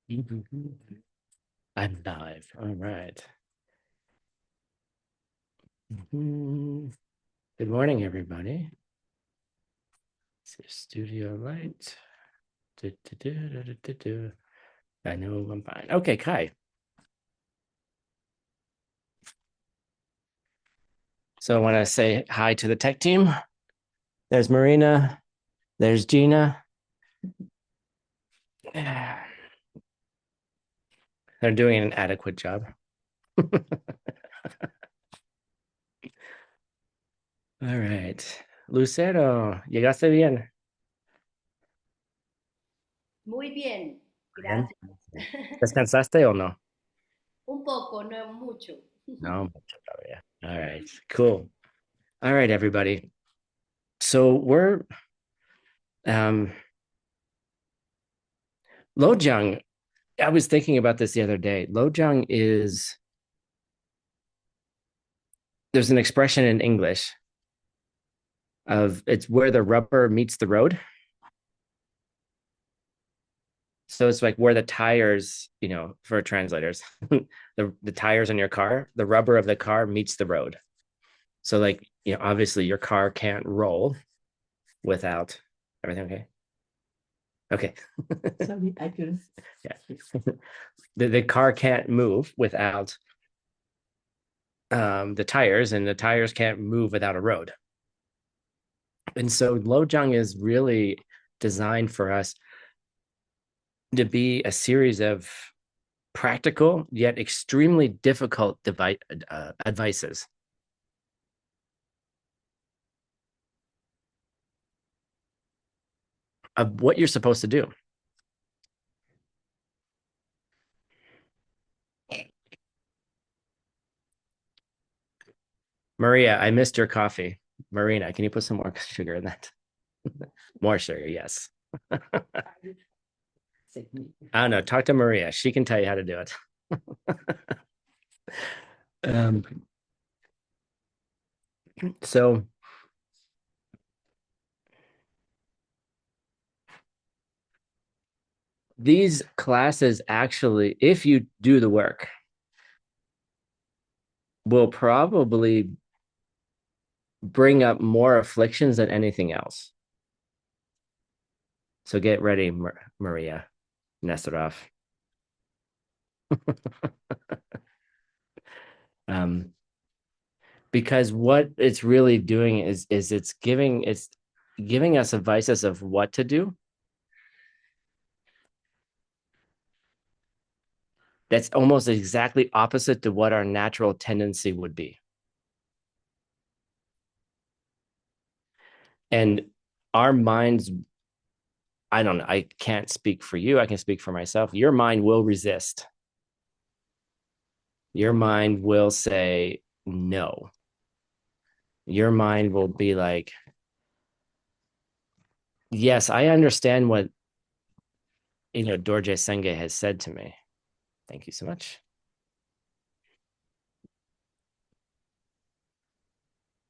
I'm live. All right. Good morning, everybody. Studio light. I know I'm fine. Okay, Kai. So I want to say hi to the tech team. There's Marina. There's Gina. They're doing an adequate job. All right. Lucero, llegaste bien. Muy bien, Bien. gracias. ¿Descansaste o no? Un poco, no mucho. No, mucho todavía. All right, cool. All right, everybody. So we're um Lojang. I was thinking about this the other day. Lojang is there's an expression in English of it's where the rubber meets the road. So it's like where the tires, for translators, the tires in your car, the rubber of the car meets the road. So like, obviously your car can't roll without everything okay. Okay. Sorry, I couldn't. Yeah. The car can't move without the tires, and the tires can't move without a road. And so Lojang is really designed for us to be a series of practical yet extremely difficult advices of what you're supposed to do. Maria, I missed your coffee. Marina, can you put some more sugar in that? More sugar, yes. I don't know. Talk to Maria. She can tell you how to do it. um, so these classes actually, if you do the work, will probably bring up more afflictions than anything else. So get ready, Maria Nesterov. um, because what it's really doing is it's giving us advices of what to do. That's almost exactly opposite to what our natural tendency would be. And our minds, I don't know, I can't speak for you. I can speak for myself. Your mind will resist. Your mind will say no. Your mind will be like, yes, I understand what, Dorje Senge has said to me. Thank you so much.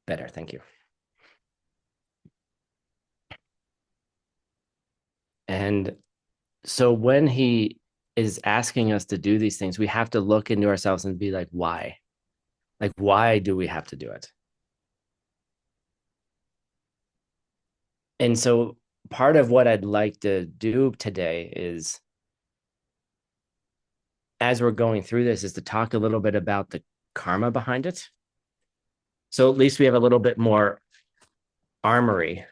Better. Thank you. And so when he is asking us to do these things, we have to look into ourselves and be like, why? Like, why do we have to do it? And so part of what I'd like to do today is, as we're going through this, is to talk a little bit about the karma behind it. So at least we have a little bit more armory,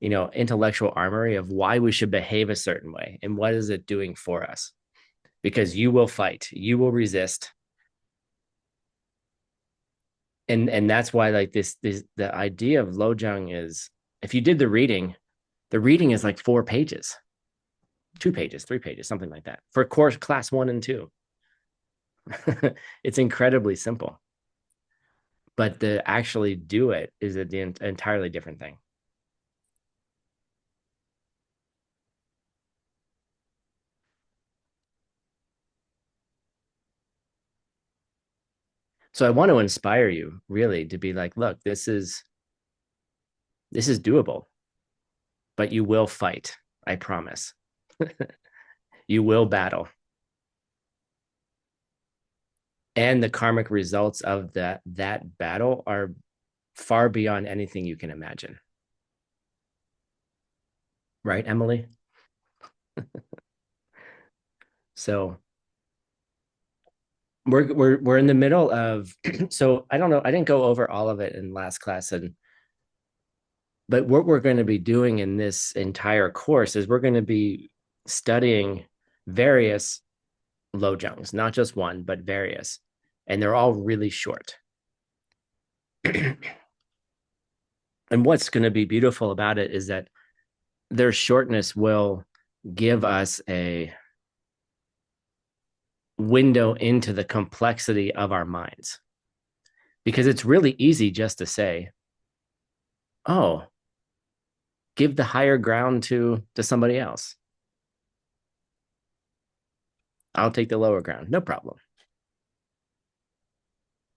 intellectual armory of why we should behave a certain way and what is it doing for us. Because you will fight, you will resist. And that's why like this the idea of Lojang is, if you did the reading is like 4 pages, 2 pages, 3 pages, something like that for course class 1 and 2. It's incredibly simple, but to actually do it is an entirely different thing. So I want to inspire you really to be like, look, this is doable, but you will fight. I promise. You will battle. and the karmic results of that battle are far beyond anything you can imagine. Right, Emily? So we're in the middle of so I don't know, I didn't go over all of it in last class, and but what we're going to be doing in this entire course is we're going to be studying various lojongs, not just one, but various, and they're all really short. And what's going to be beautiful about it is that their shortness will give us a window into the complexity of our minds, because it's really easy just to say, oh, give the higher ground to somebody else. I'll take the lower ground, no problem.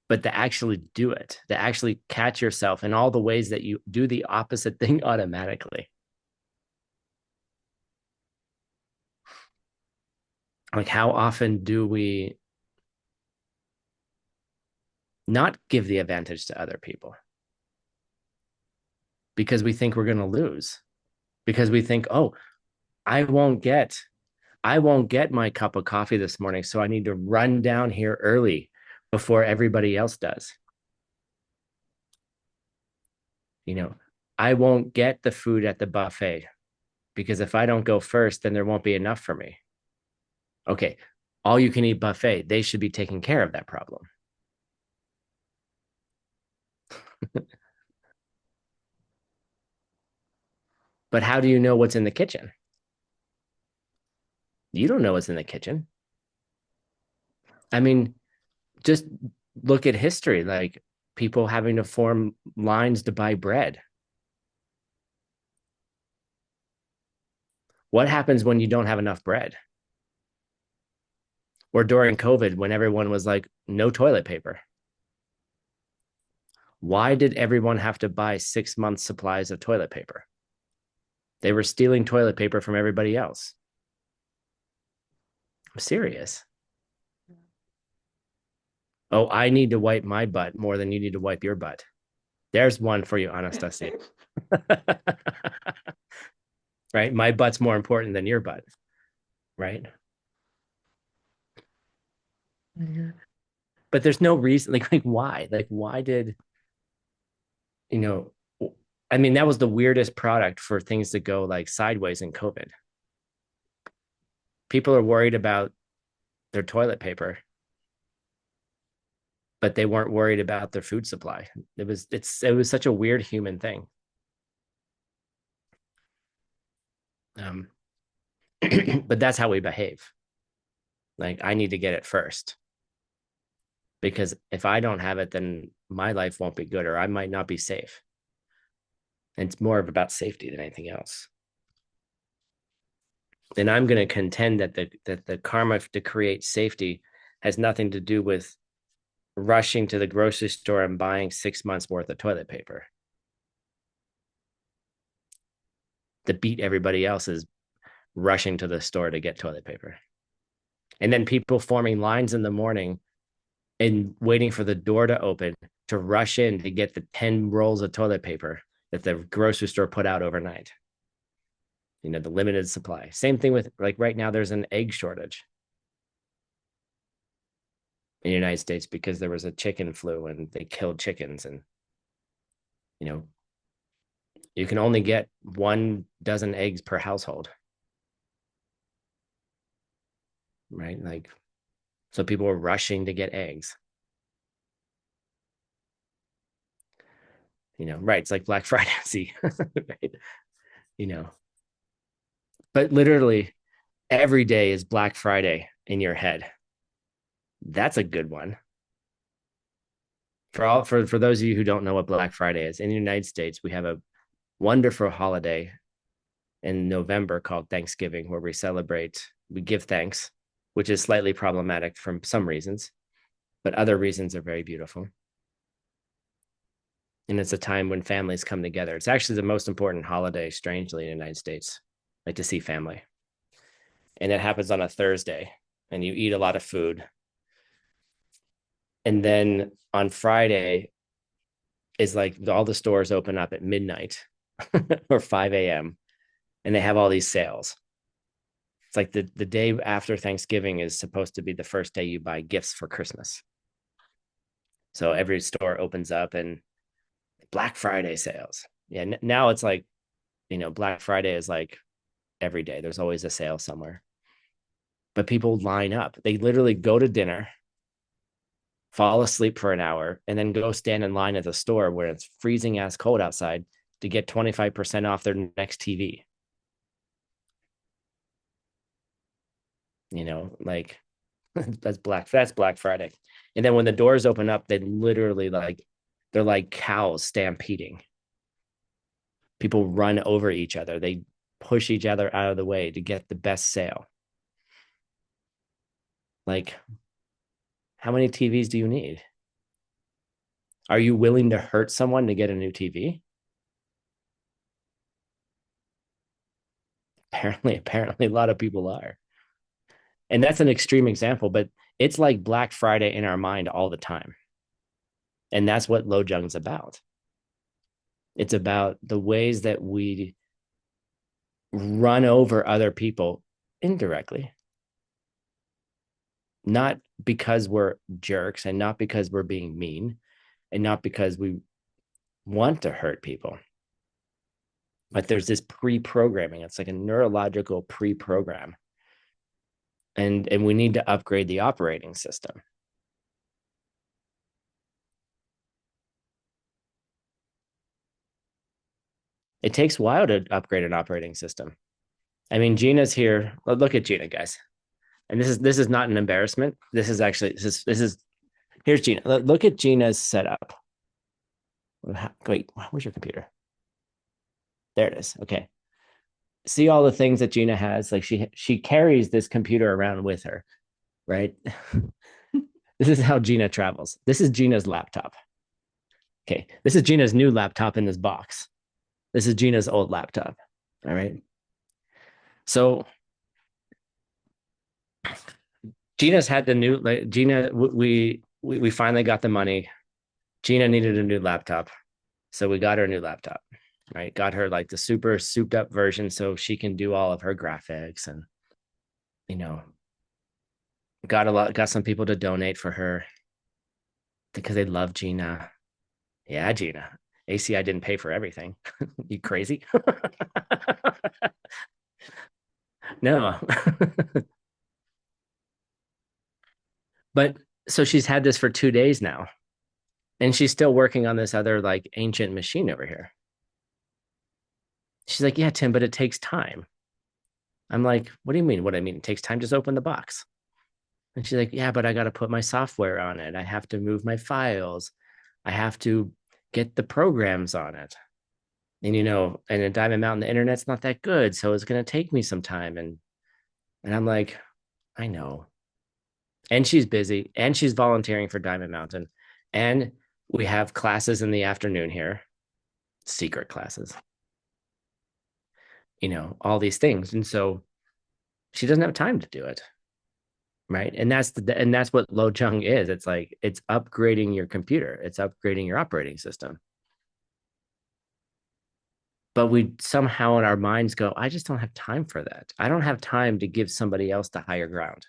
But to actually do it, to actually catch yourself in all the ways that you do the opposite thing automatically. Like, how often do we not give the advantage to other people because we think we're going to lose? Because we think, oh, I won't get my cup of coffee this morning, so I need to run down here early before everybody else does. You know, I won't get the food at the buffet because if I don't go first, then there won't be enough for me. Okay, all you can eat buffet, they should be taking care of that problem. But how do you know what's in the kitchen? You don't know what's in the kitchen. I mean, just look at history, like people having to form lines to buy bread. What happens when you don't have enough bread? Or during COVID, when everyone was like, no toilet paper. Why did everyone have to buy 6 months' supplies of toilet paper? They were stealing toilet paper from everybody else. I'm serious. Oh, I need to wipe my butt more than you need to wipe your butt. There's one for you, Anastasia. Right? My butt's more important than your butt. Right? But there's no reason, like why? Like, why did, you know, I mean, that was the weirdest product for things to go like sideways in COVID. People are worried about their toilet paper, but they weren't worried about their food supply. It was such a weird human thing. Um, but that's how we behave. Like, I need to get it first because if I don't have it, then my life won't be good, or I might not be safe. And it's more about safety than anything else. And I'm going to contend that the karma to create safety has nothing to do with rushing to the grocery store and buying 6 months worth of toilet paper to beat everybody else is rushing to the store to get toilet paper. And then people forming lines in the morning and waiting for the door to open to rush in to get the 10 rolls of toilet paper that the grocery store put out overnight. You know, the limited supply. Same thing with, like, right now there's an egg shortage in the United States because there was a chicken flu and they killed chickens. And, you know, you can only get 1 dozen eggs per household. Right? Like, so people were rushing to get eggs. You know, right? It's like Black Friday, see, right? You know, but literally every day is Black Friday in your head. That's a good one. For those of you who don't know what Black Friday is, in the United States, we have a wonderful holiday in November called Thanksgiving, where we give thanks, which is slightly problematic from some reasons, but other reasons are very beautiful. And it's a time when families come together. It's actually the most important holiday, strangely, in the United States, like to see family. And it happens on a Thursday, and you eat a lot of food. And then on Friday is like all the stores open up at midnight or 5 a.m. and they have all these sales. It's like the day after Thanksgiving is supposed to be the first day you buy gifts for Christmas. So every store opens up and Black Friday sales. Yeah, now it's like, Black Friday is like every day. There's always a sale somewhere. But people line up. They literally go to dinner, fall asleep for an hour, and then go stand in line at the store where it's freezing ass cold outside to get 25% off their next TV. Like that's Black Friday. And then when the doors open up, they literally they're like cows stampeding. People run over each other. They push each other out of the way to get the best sale. Like, how many TVs do you need? Are you willing to hurt someone to get a new TV? Apparently, a lot of people are. And that's an extreme example, but it's like Black Friday in our mind all the time. And that's what Lojong's about. It's about the ways that we run over other people indirectly, not because we're jerks and not because we're being mean and not because we want to hurt people. But there's this pre-programming. It's like a neurological pre-program. And we need to upgrade the operating system. It takes a while to upgrade an operating system. I mean, Gina's here. Look at Gina, guys. And this is not an embarrassment. This is actually this is here's Gina. Look at Gina's setup. Wait, where's your computer? There it is. Okay. See all the things that Gina has. Like she carries this computer around with her, right? This is how Gina travels. This is Gina's laptop. Okay. This is Gina's new laptop in this box. This is Gina's old laptop. All right. So Gina's had the new like Gina. We finally got the money. Gina needed a new laptop, so we got her a new laptop. Right, got her like the super souped up version so she can do all of her graphics and you know got some people to donate for her because they love Gina. Yeah, Gina. ACI didn't pay for everything. You crazy? No. But so she's had this for 2 days now, and she's still working on this other like ancient machine over here. She's like, yeah, Tim, but it takes time. I'm like, what do you mean? What I mean? It takes time. Just open the box. And she's like, yeah, but I got to put my software on it. I have to move my files. I have to get the programs on it. And and in Diamond Mountain, the internet's not that good, so it's gonna take me some time. And I'm like, I know. And she's busy, and she's volunteering for Diamond Mountain, and we have classes in the afternoon here, secret classes. All these things, and so she doesn't have time to do it, right? And that's what Lojong is. It's like it's upgrading your computer, it's upgrading your operating system. But we somehow in our minds go, I just don't have time for that. I don't have time to give somebody else the higher ground,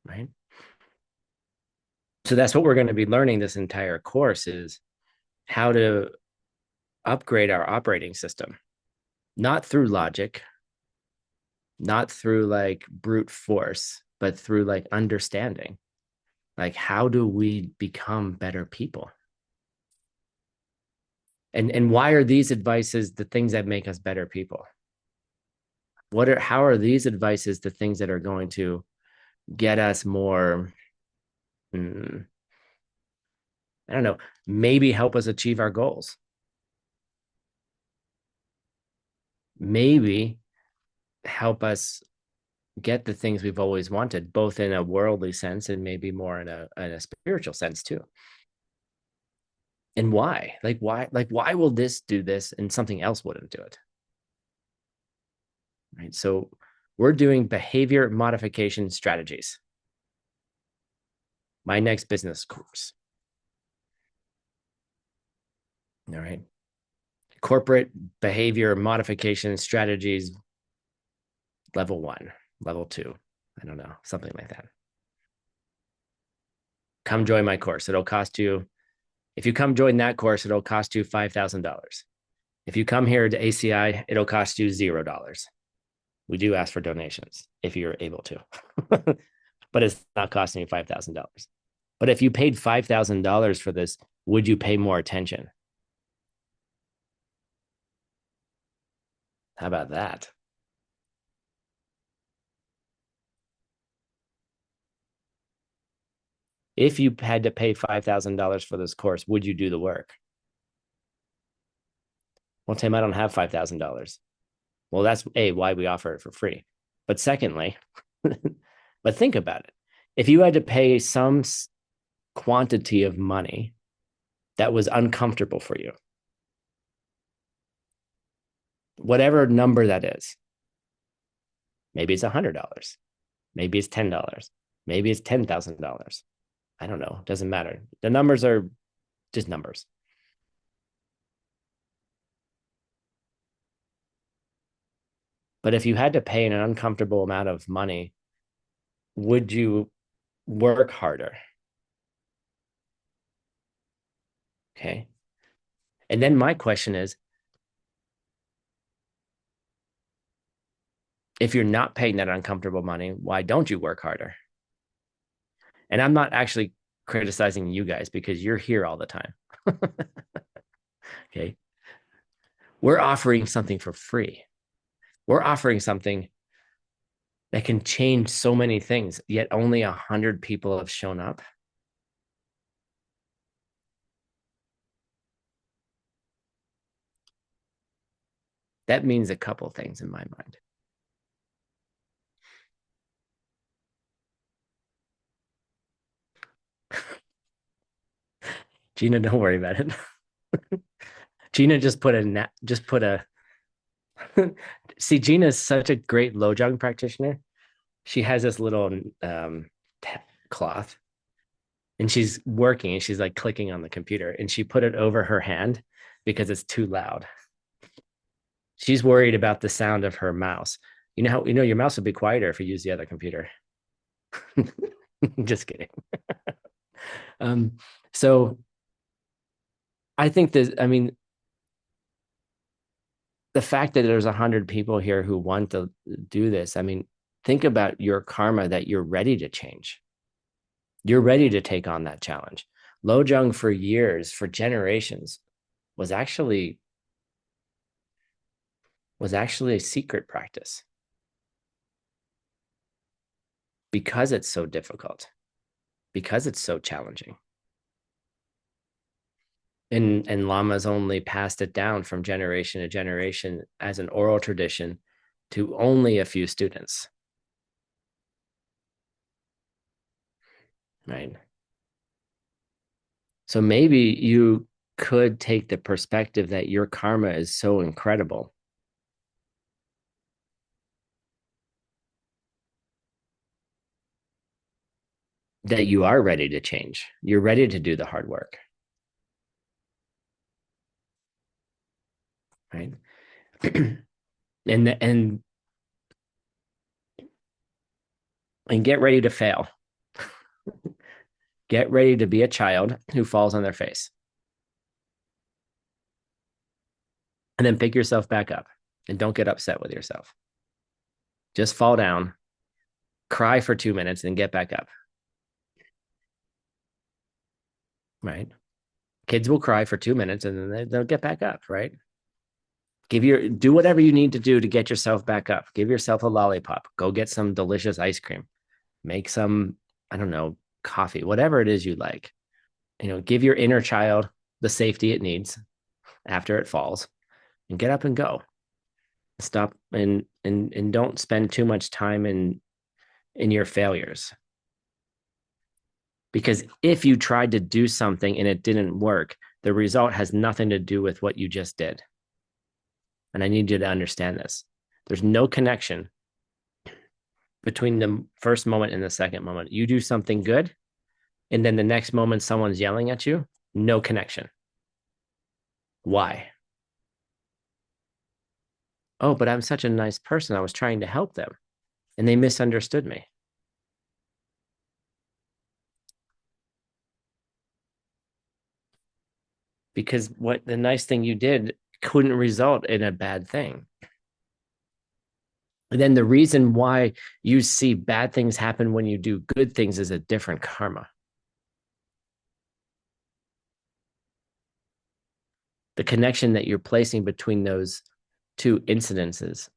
right? So that's what we're going to be learning this entire course is how to upgrade our operating system, not through logic, not through like brute force, but through like understanding. Like, how do we become better people? And why are these advices the things that make us better people? How are these advices the things that are going to get us more, hmm, I don't know, maybe help us achieve our goals? Maybe help us get the things we've always wanted, both in a worldly sense and maybe more in a spiritual sense too. And why? Why will this do this and something else wouldn't do it? Right. So We're doing behavior modification strategies. My next business course. All right. Corporate behavior modification strategies, level 1, level 2. I don't know, something like that. Come join my course. It'll cost you, if you come join that course, it'll cost you $5,000. If you come here to ACI, it'll cost you $0. We do ask for donations if you're able to, but it's not costing you $5,000. But if you paid $5,000 for this, would you pay more attention? How about that? If you had to pay $5,000 for this course, would you do the work? Well, Tim, I don't have $5,000. Well, that's why we offer it for free. But secondly, but think about it. If you had to pay some quantity of money that was uncomfortable for you, whatever number that is, maybe it's $100, maybe it's $10, maybe it's $10,000. I don't know. It doesn't matter. The numbers are just numbers. But if you had to pay an uncomfortable amount of money, would you work harder? Okay. And then my question is, if you're not paying that uncomfortable money, why don't you work harder? And I'm not actually criticizing you guys because you're here all the time. Okay. We're offering something for free. We're offering something that can change so many things, yet only 100 people have shown up. That means a couple things in my mind. Gina, don't worry about it. Gina just put a see, Gina is such a great Lojong practitioner. She has this little cloth and she's working and she's like clicking on the computer and she put it over her hand because it's too loud. She's worried about the sound of her mouse. You know how your mouse would be quieter if you use the other computer. Just kidding. So I think that, I mean, the fact that there's 100 people here who want to do this, I mean, think about your karma that you're ready to change. You're ready to take on that challenge. Lojong for years, for generations, was actually a secret practice because it's so difficult, because it's so challenging. And lamas only passed it down from generation to generation as an oral tradition to only a few students. Right. So maybe you could take the perspective that your karma is so incredible that you are ready to change. You're ready to do the hard work. Right. and get ready to fail. Get ready to be a child who falls on their face. And then pick yourself back up and don't get upset with yourself. Just fall down, cry for 2 minutes, and get back up. Right. Kids will cry for 2 minutes and then they'll get back up. Right. Do whatever you need to do to get yourself back up. Give yourself a lollipop. Go get some delicious ice cream. Make some, I don't know, coffee, whatever it is you like. Give your inner child the safety it needs after it falls and get up and go. Stop and don't spend too much time in your failures. Because if you tried to do something and it didn't work, the result has nothing to do with what you just did. And I need you to understand this. There's no connection between the first moment and the second moment. You do something good, and then the next moment someone's yelling at you, no connection. Why? Oh, but I'm such a nice person. I was trying to help them and they misunderstood me. Because what the nice thing you did couldn't result in a bad thing. And then the reason why you see bad things happen when you do good things is a different karma. The connection that you're placing between those two incidences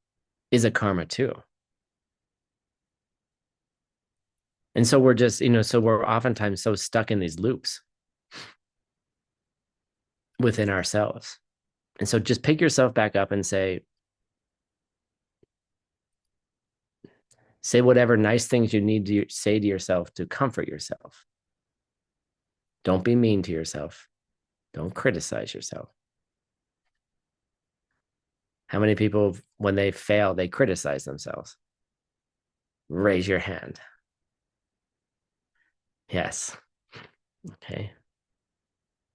is a karma too. And so we're just, so we're oftentimes so stuck in these loops within ourselves. And so just pick yourself back up and say whatever nice things you need to say to yourself to comfort yourself. Don't be mean to yourself. Don't criticize yourself. How many people, when they fail, they criticize themselves? Raise your hand. Yes. Okay.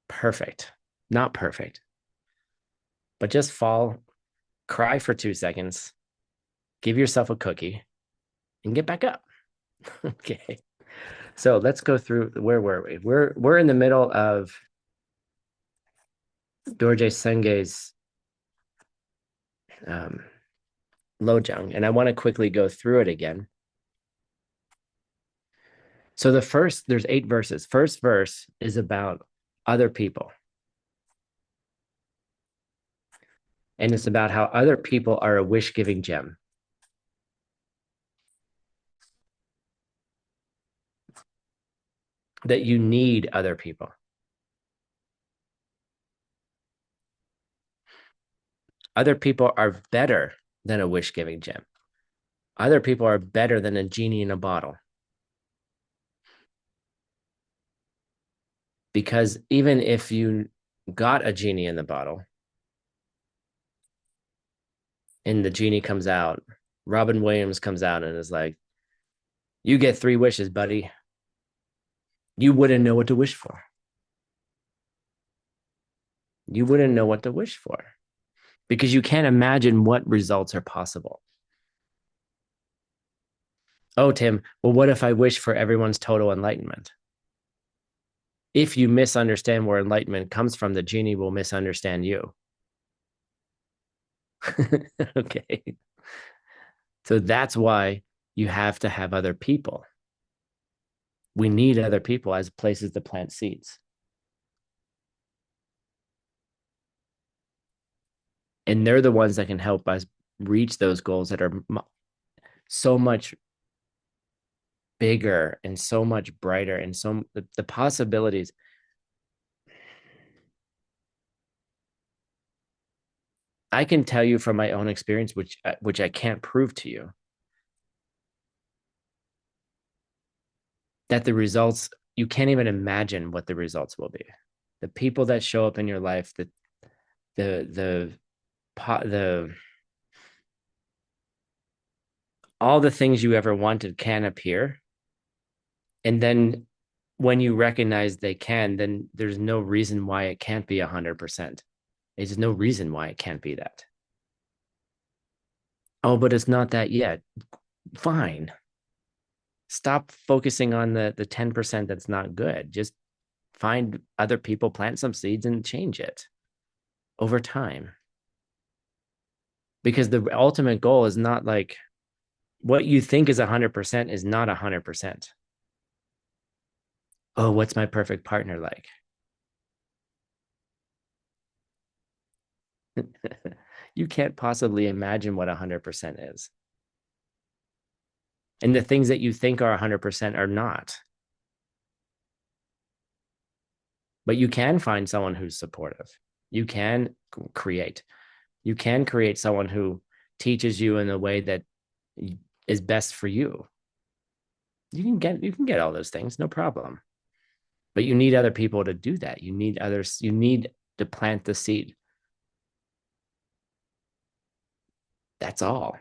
Perfect. Not perfect, but just fall, cry for 2 seconds, give yourself a cookie, and get back up. Okay. So let's go through. Where were we? We're in the middle of Dorje Senge's um, Lojang, and I want to quickly go through it again. So there's 8 verses. First verse is about other people. And it's about how other people are a wish-giving gem. That you need other people. Other people are better than a wish-giving gem. Other people are better than a genie in a bottle. Because even if you got a genie in the bottle and the genie comes out, Robin Williams comes out and is like, you get 3 wishes, buddy. You wouldn't know what to wish for. You wouldn't know what to wish for because you can't imagine what results are possible. Oh, Tim, well, what if I wish for everyone's total enlightenment? If you misunderstand where enlightenment comes from, the genie will misunderstand you. Okay. So that's why you have to have other people. We need other people as places to plant seeds. And they're the ones that can help us reach those goals that are so much bigger and so much brighter and so the possibilities. I can tell you from my own experience, which I can't prove to you, that the results, you can't even imagine what the results will be. The people that show up in your life, the the all the things you ever wanted can appear, and then when you recognize they can, then there's no reason why it can't be 100%. There's no reason why it can't be that. Oh, but it's not that yet. Fine. Stop focusing on the 10% that's not good. Just find other people, plant some seeds, and change it over time. Because the ultimate goal is not like what you think is 100% is not 100%. Oh, what's my perfect partner like? You can't possibly imagine what 100% is. And the things that you think are 100% are not. But you can find someone who's supportive. You can create. You can create someone who teaches you in a way that is best for you. You can get all those things, no problem. But you need other people to do that. You need others, you need to plant the seed. That's all.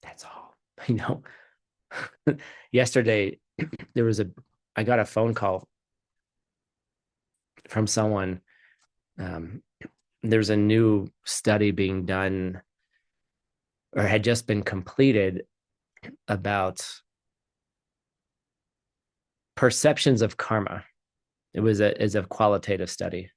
That's all. You know, yesterday there was a I got a phone call from someone. Um, there's a new study being done or had just been completed about perceptions of karma. It was a qualitative study.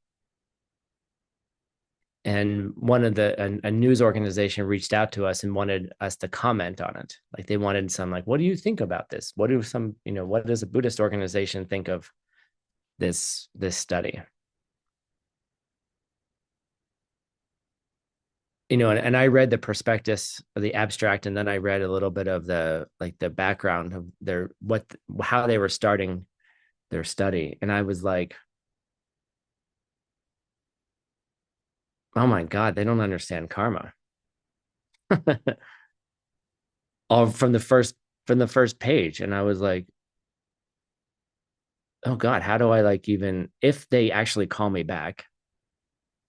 And one of a news organization reached out to us and wanted us to comment on it. Like they wanted some like, what do you think about this? What do some, what does a Buddhist organization think of this study? And I read the prospectus of the abstract, and then I read a little bit of the background of how they were starting their study. And I was like, oh my God, they don't understand karma. All from the first page. And I was like, oh God, how do I like even if they actually call me back,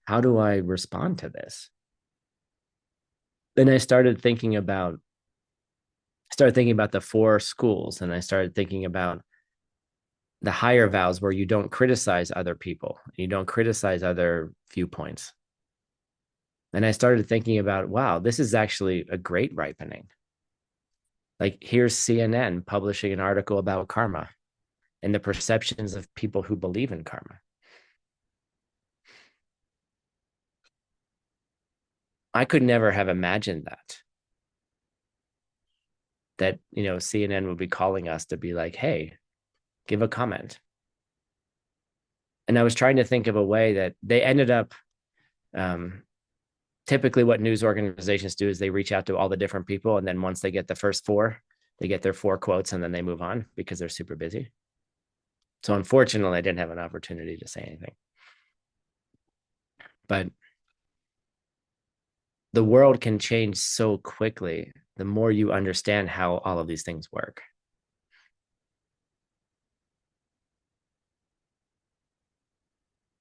how do I respond to this? Then I started thinking about the four schools, and I started thinking about the higher vows where you don't criticize other people, you don't criticize other viewpoints. And I started thinking about, wow, this is actually a great ripening. Like here's CNN publishing an article about karma and the perceptions of people who believe in karma. I could never have imagined that CNN would be calling us to be like, hey, give a comment. And I was trying to think of a way that they ended up um, typically what news organizations do is they reach out to all the different people, and then once they get the first four, they get their four quotes and then they move on because they're super busy. So unfortunately I didn't have an opportunity to say anything, but the world can change so quickly the more you understand how all of these things work.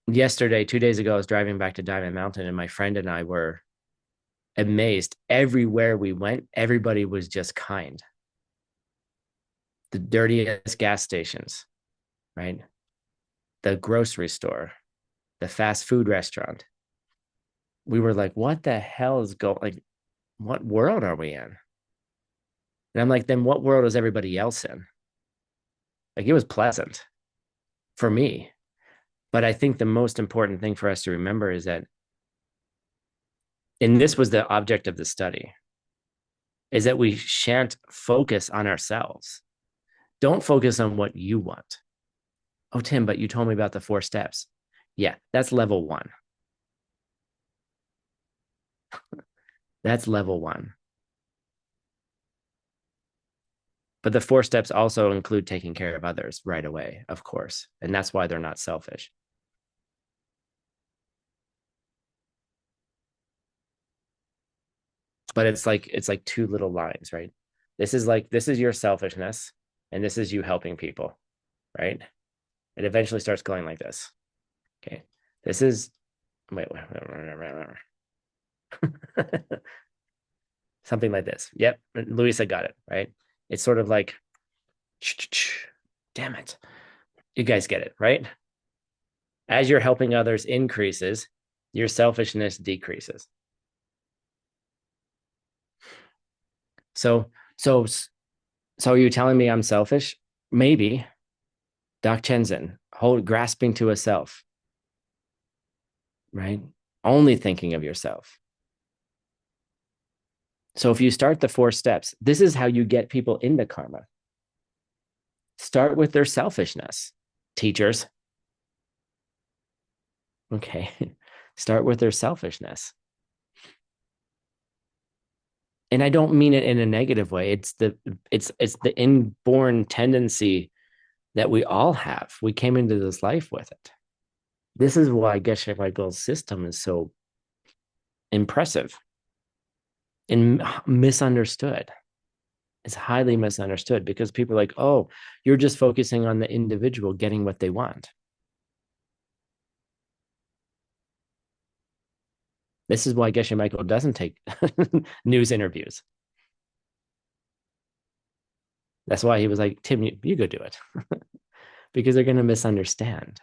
Yesterday, 2 days ago, I was driving back to Diamond Mountain, and my friend and I were amazed. Everywhere we went, everybody was just kind. The dirtiest gas stations, right? The grocery store, the fast food restaurant. We were like, what the hell is going, like, what world are we in? And I'm like, then what world is everybody else in? Like, it was pleasant for me. But I think the most important thing for us to remember is that, and this was the object of the study, is that we shan't focus on ourselves. Don't focus on what you want. Oh, Tim, but you told me about the 4 steps. Yeah, that's level one. That's level one. But the 4 steps also include taking care of others right away, of course. And that's why they're not selfish. But it's like two little lines, right? This is your selfishness, and this is you helping people, right? It eventually starts going like this. Okay. This is wait. Something like this. Yep. Luisa got it, right? It's sort of like, damn it. You guys get it, right? As you're helping others increases, your selfishness decreases. So, so, so are you telling me I'm selfish? Maybe. Doc Chenzen, grasping to a self, right? Only thinking of yourself. So if you start the 4 steps, this is how you get people into karma. Start with their selfishness, teachers. Okay. Start with their selfishness. And I don't mean it in a negative way. It's the inborn tendency that we all have. We came into this life with it. This is why Geshe Michael's system is so impressive and misunderstood. It's highly misunderstood because people are like, oh, you're just focusing on the individual getting what they want. This is why Geshe Michael doesn't take news interviews. That's why he was like, Tim, you go do it. Because they're going to misunderstand.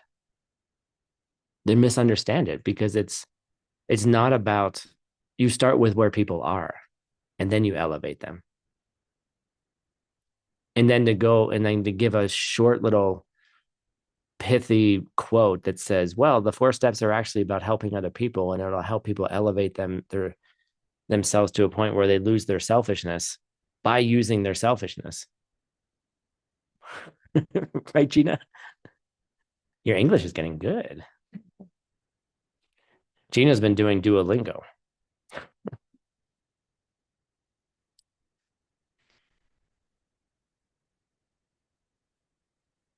They misunderstand it because it's not about, you start with where people are and then you elevate them. And then to go and then to give a short little pithy quote that says, well, the 4 steps are actually about helping other people and it'll help people elevate themselves to a point where they lose their selfishness by using their selfishness. Right, Gina? Your English is getting good. Gina's been doing Duolingo.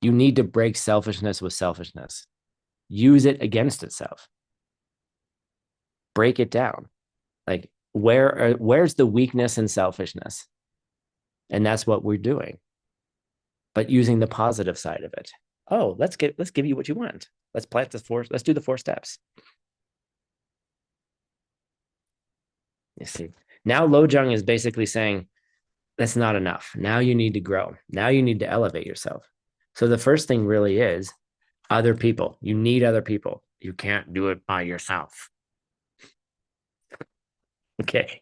You need to break selfishness with selfishness. Use it against itself. Break it down. Like where's the weakness in selfishness? And that's what we're doing. But using the positive side of it. Oh, let's give you what you want. Let's do the 4 steps. You see. Now Lojong is basically saying that's not enough. Now you need to grow. Now you need to elevate yourself. So the first thing really is other people. You need other people. You can't do it by yourself. Okay.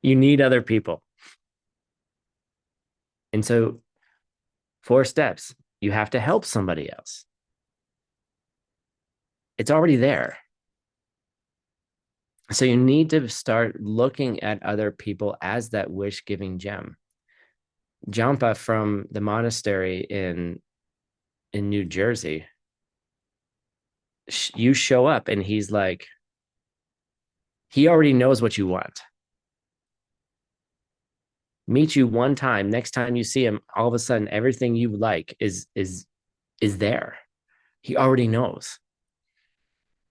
You need other people. And so 4 steps, you have to help somebody else. It's already there. So you need to start looking at other people as that wish giving gem. Jampa from the monastery in New Jersey, you show up and he's like, he already knows what you want. Meet you one time, next time you see him, all of a sudden everything you like is there. He already knows.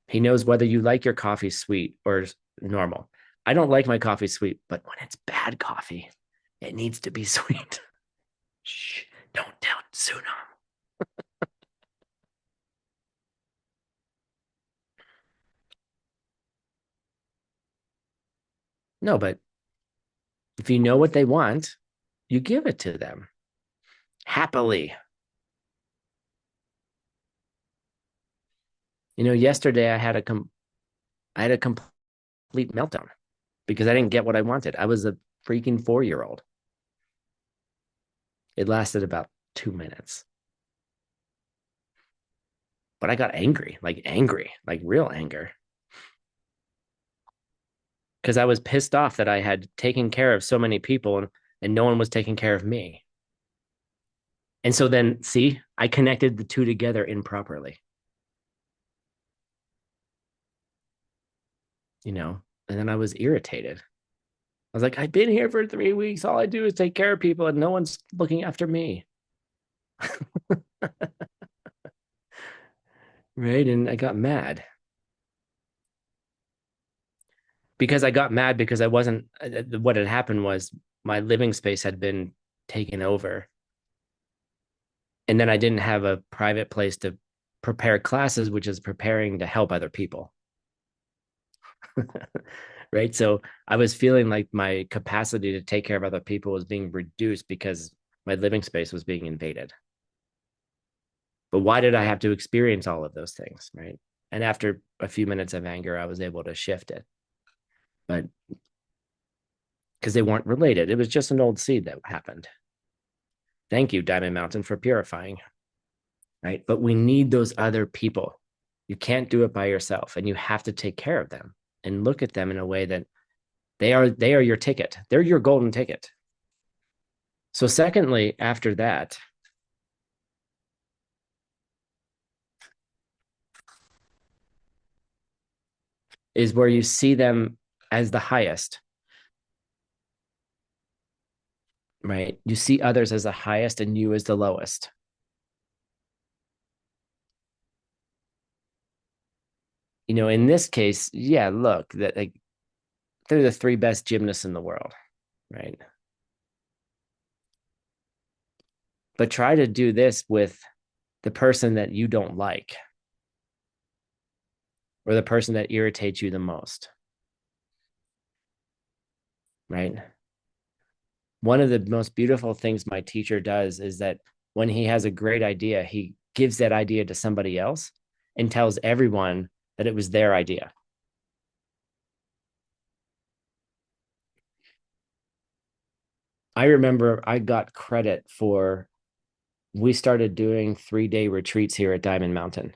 He knows whether you like your coffee sweet or normal. I don't like my coffee sweet, but when it's bad coffee, it needs to be sweet. Shh, don't tell Sunam. No, but if you know what they want, you give it to them happily. Yesterday I had a complete meltdown because I didn't get what I wanted. I was a freaking 4-year-old. It lasted about 2 minutes, but I got angry, like real anger, because I was pissed off that I had taken care of so many people and no one was taking care of me. And so then, see, I connected the two together improperly, and then I was irritated. I was like, I've been here for 3 weeks. All I do is take care of people and no one's looking after me. Right. And I got mad because I got mad because I wasn't, what had happened was my living space had been taken over. And then I didn't have a private place to prepare classes, which is preparing to help other people. Right. So I was feeling like my capacity to take care of other people was being reduced because my living space was being invaded. But why did I have to experience all of those things? Right. And after a few minutes of anger, I was able to shift it. But because they weren't related, it was just an old seed that happened. Thank you, Diamond Mountain, for purifying. Right. But we need those other people. You can't do it by yourself and you have to take care of them and look at them in a way that they are your ticket. They're your golden ticket. So secondly, after that, is where you see them as the highest, right? You see others as the highest and you as the lowest. In this case, yeah, look, that like they're the 3 best gymnasts in the world, right? But try to do this with the person that you don't like or the person that irritates you the most, right? one of the most beautiful things my teacher does is that when he has a great idea, he gives that idea to somebody else and tells everyone that it was their idea. I remember I got credit for, we started doing 3-day retreats here at Diamond Mountain.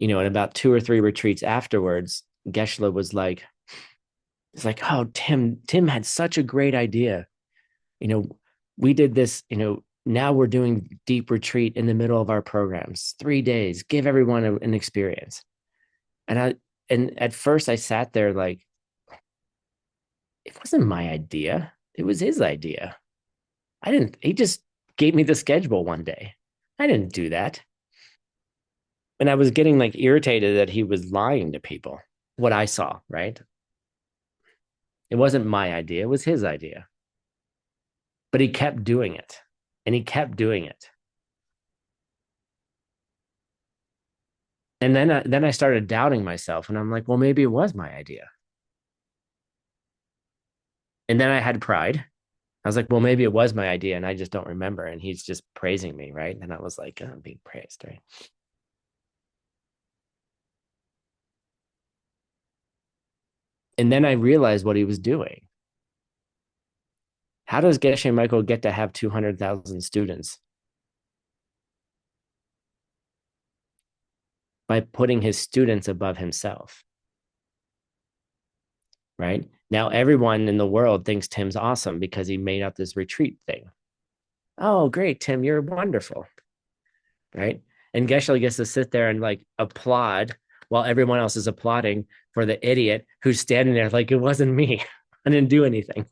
And about 2 or 3 retreats afterwards, Geshe was like, it's like, oh, Tim had such a great idea. You know, we did this, now we're doing deep retreat in the middle of our programs, 3 days, give everyone an experience. And at first I sat there like, it wasn't my idea. It was his idea. He just gave me the schedule one day. I didn't do that. And I was getting like irritated that he was lying to people, what I saw, right? It wasn't my idea, it was his idea. But he kept doing it and he kept doing it. And then I started doubting myself and I'm like, well, maybe it was my idea. And then I had pride. I was like, well, maybe it was my idea and I just don't remember. And he's just praising me, right? And I was like, oh, I'm being praised, right? And then I realized what he was doing. How does Geshe Michael get to have 200,000 students? By putting his students above himself, right? Now, everyone in the world thinks Tim's awesome because he made up this retreat thing. Oh, great, Tim, you're wonderful, right? And Geshe gets to sit there and like applaud while everyone else is applauding for the idiot who's standing there like it wasn't me. I didn't do anything.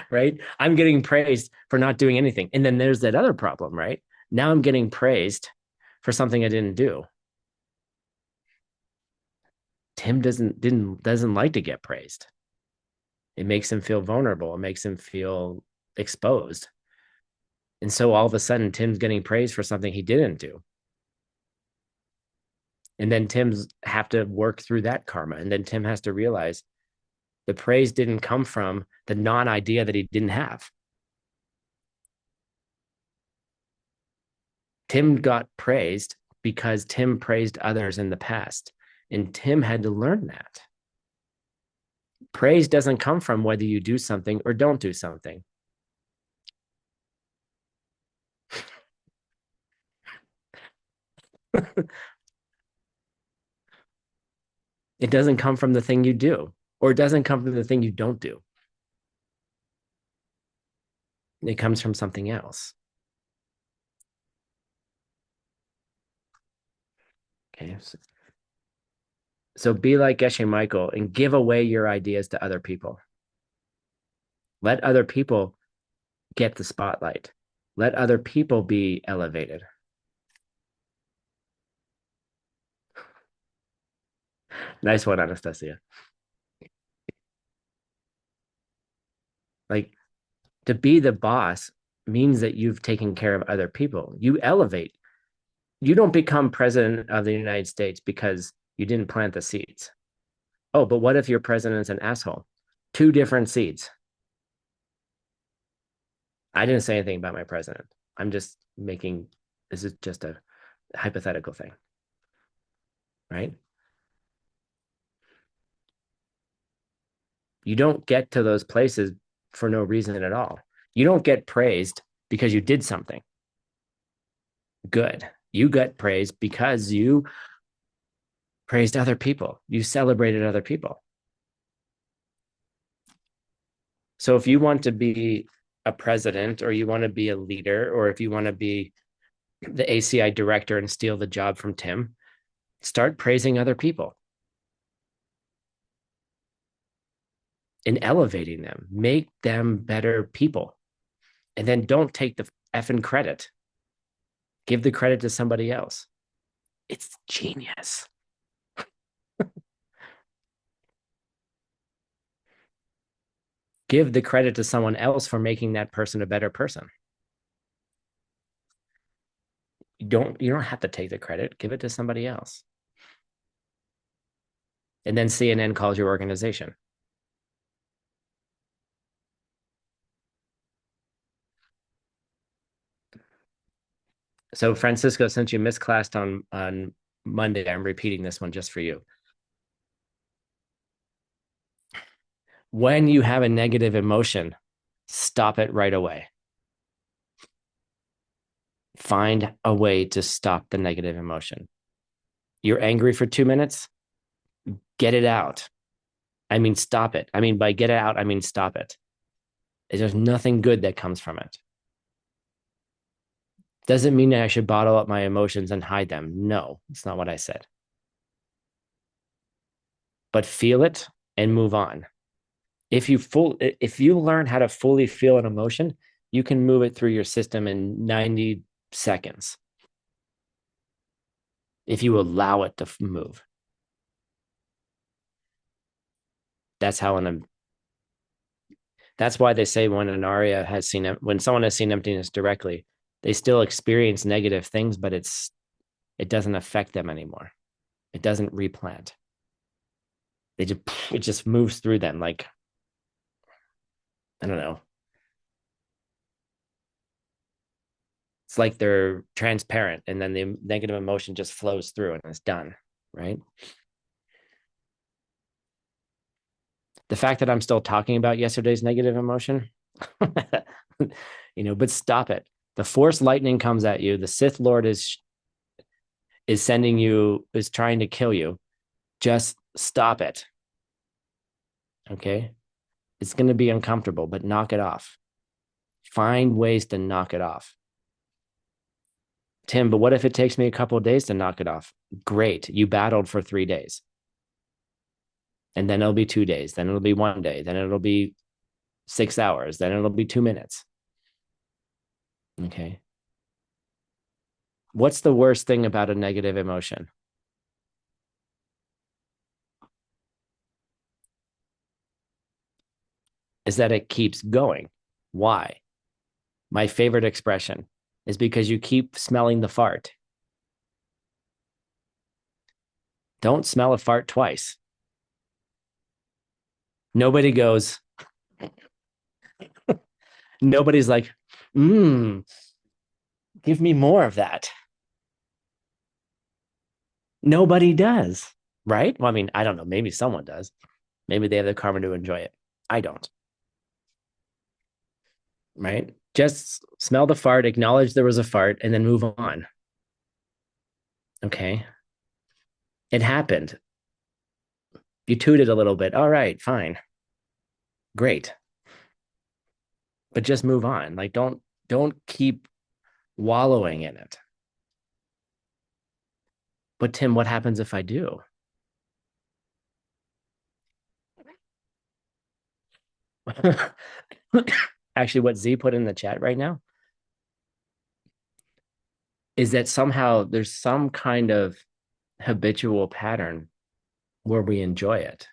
Right? I'm getting praised for not doing anything. And then there's that other problem, right? Now I'm getting praised for something I didn't do. Tim doesn't like to get praised. It makes him feel vulnerable. It makes him feel exposed. And so all of a sudden, Tim's getting praised for something he didn't do. And then Tim's have to work through that karma. And then Tim has to realize the praise didn't come from the non idea that he didn't have. Tim got praised because Tim praised others in the past. And Tim had to learn that. Praise doesn't come from whether you do something or don't do something. It doesn't come from the thing you do, or it doesn't come from the thing you don't do. It comes from something else. Okay. So be like Geshe Michael and give away your ideas to other people. Let other people get the spotlight. Let other people be elevated. Nice one, Anastasia. Like, to be the boss means that you've taken care of other people. You elevate. You don't become president of the United States because you didn't plant the seeds. Oh, but what if your president's an asshole? Two different seeds. I didn't say anything about my president. I'm just making, this is just a hypothetical thing, right? You don't get to those places for no reason at all. You don't get praised because you did something good. You get praised because you praised other people. You celebrated other people. So if you want to be a president or you want to be a leader or if you want to be the ACI director and steal the job from Tim, start praising other people and elevating them. Make them better people. And then don't take the effing credit. Give the credit to somebody else. It's genius. Give the credit to someone else for making that person a better person. You don't have to take the credit. Give it to somebody else. And then CNN calls your organization. So Francisco, since you missed class on Monday, I'm repeating this one just for you. When you have a negative emotion, stop it right away. Find a way to stop the negative emotion. You're angry for 2 minutes, get it out. I mean, stop it. I mean, by get it out, I mean, stop it. There's nothing good that comes from it. Doesn't mean that I should bottle up my emotions and hide them. No, it's not what I said. But feel it and move on. If you learn how to fully feel an emotion, you can move it through your system in 90 seconds if you allow it to move. That's how that's why they say when someone has seen emptiness directly, they still experience negative things, but it doesn't affect them anymore. It doesn't replant. It just moves through them like, I don't know. It's like they're transparent and then the negative emotion just flows through and it's done, right? The fact that I'm still talking about yesterday's negative emotion, but stop it. The force lightning comes at you. The Sith Lord is trying to kill you. Just stop it. Okay. It's going to be uncomfortable, but knock it off. Find ways to knock it off. Tim, but what if it takes me a couple of days to knock it off? Great. You battled for 3 days. And then it'll be 2 days. Then it'll be one day. Then it'll be 6 hours. Then it'll be 2 minutes. Okay. What's the worst thing about a negative emotion? Is that it keeps going. Why? My favorite expression is because you keep smelling the fart. Don't smell a fart twice. Nobody goes, nobody's like, give me more of that. Nobody does, right? Well, I mean, I don't know. Maybe someone does. Maybe they have the karma to enjoy it. I don't, right? Just smell the fart, acknowledge there was a fart, and then move on. Okay. It happened. You tooted a little bit. All right, fine. Great. But just move on. Like don't keep wallowing in it. But Tim, what happens if I do? Actually, what Z put in the chat right now is that somehow there's some kind of habitual pattern where we enjoy it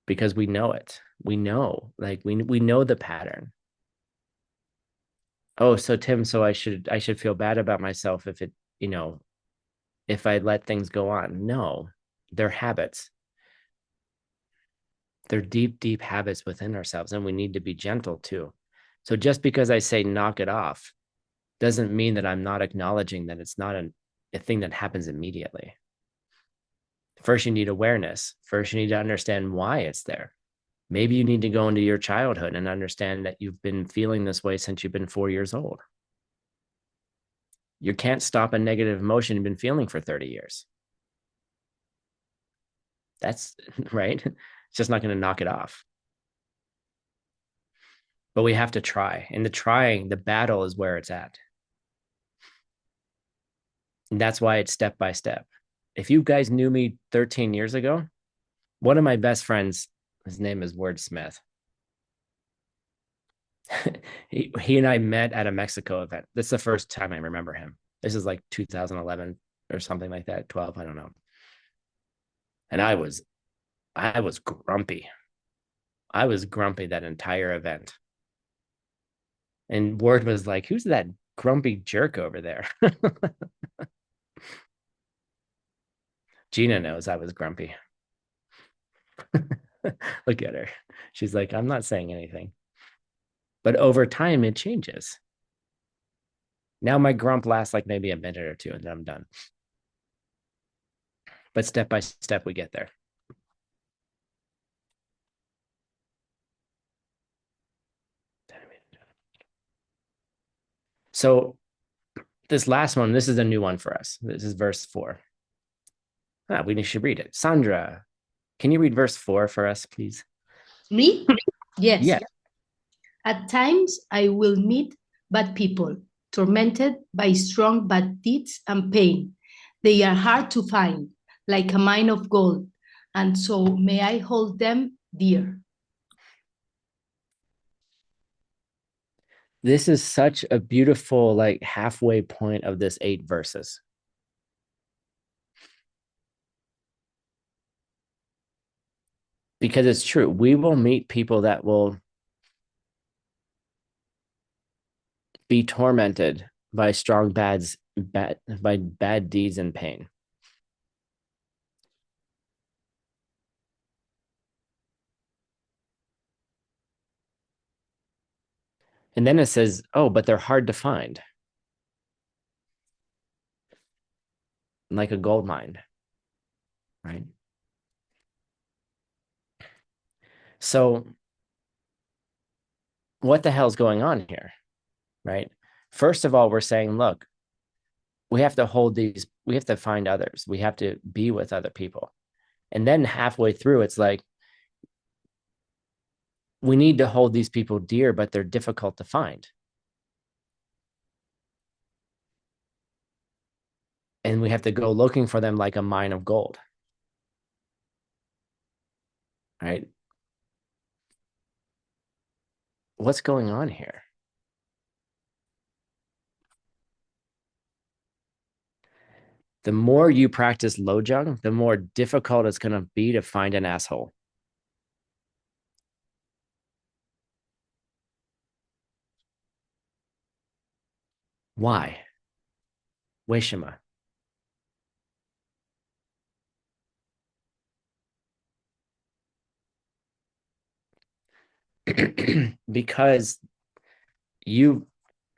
because we know it. We know, like we know the pattern. Oh, so Tim, so I should feel bad about myself you know, if I let things go on. No, they're habits. They're deep, deep habits within ourselves, and we need to be gentle too. So just because I say knock it off doesn't mean that I'm not acknowledging that it's not a thing that happens immediately. First, you need awareness. First, you need to understand why it's there. Maybe you need to go into your childhood and understand that you've been feeling this way since you've been 4 years old. You can't stop a negative emotion you've been feeling for 30 years. That's right. It's just not going to knock it off. But we have to try. And the battle is where it's at. And that's why it's step by step. If you guys knew me 13 years ago, one of my best friends, his name is Wordsmith. he and I met at a Mexico event. This is the first time I remember him. This is like 2011 or something like that, 12, I don't know. And I was grumpy. I was grumpy that entire event. And Ward was like, "Who's that grumpy jerk over there?" Gina knows I was grumpy. Look at her. She's like, "I'm not saying anything." But over time, it changes. Now my grump lasts like maybe a minute or two and then I'm done. But step by step, we get there. So this last one, this is a new one for us. This is verse 4. We should read it. Sandra, can you read verse 4 for us, please? Me? Yes. Yeah. At times I will meet bad people, tormented by strong bad deeds and pain. They are hard to find, like a mine of gold, and so may I hold them dear. This is such a beautiful, like, halfway point of this 8 verses. Because it's true. We will meet people that will be tormented by by bad deeds and pain. And then it says, oh, but they're hard to find, like a gold mine, right? So what the hell's going on here, right? First of all, we're saying, look, we have to find others. We have to be with other people. And then halfway through, it's like, we need to hold these people dear, but they're difficult to find. And we have to go looking for them like a mine of gold. Right? What's going on here? The more you practice lojong, the more difficult it's going to be to find an asshole. Why? Weishima. Because you,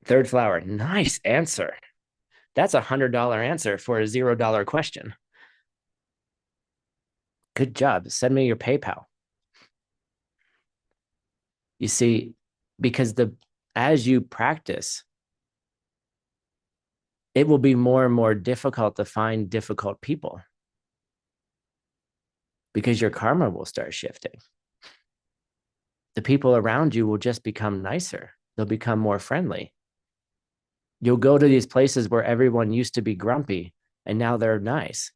third flower, nice answer. That's $100 answer for a $0 question. Good job. Send me your PayPal. You see, because as you practice, it will be more and more difficult to find difficult people because your karma will start shifting. The people around you will just become nicer. They'll become more friendly. You'll go to these places where everyone used to be grumpy and now they're nice.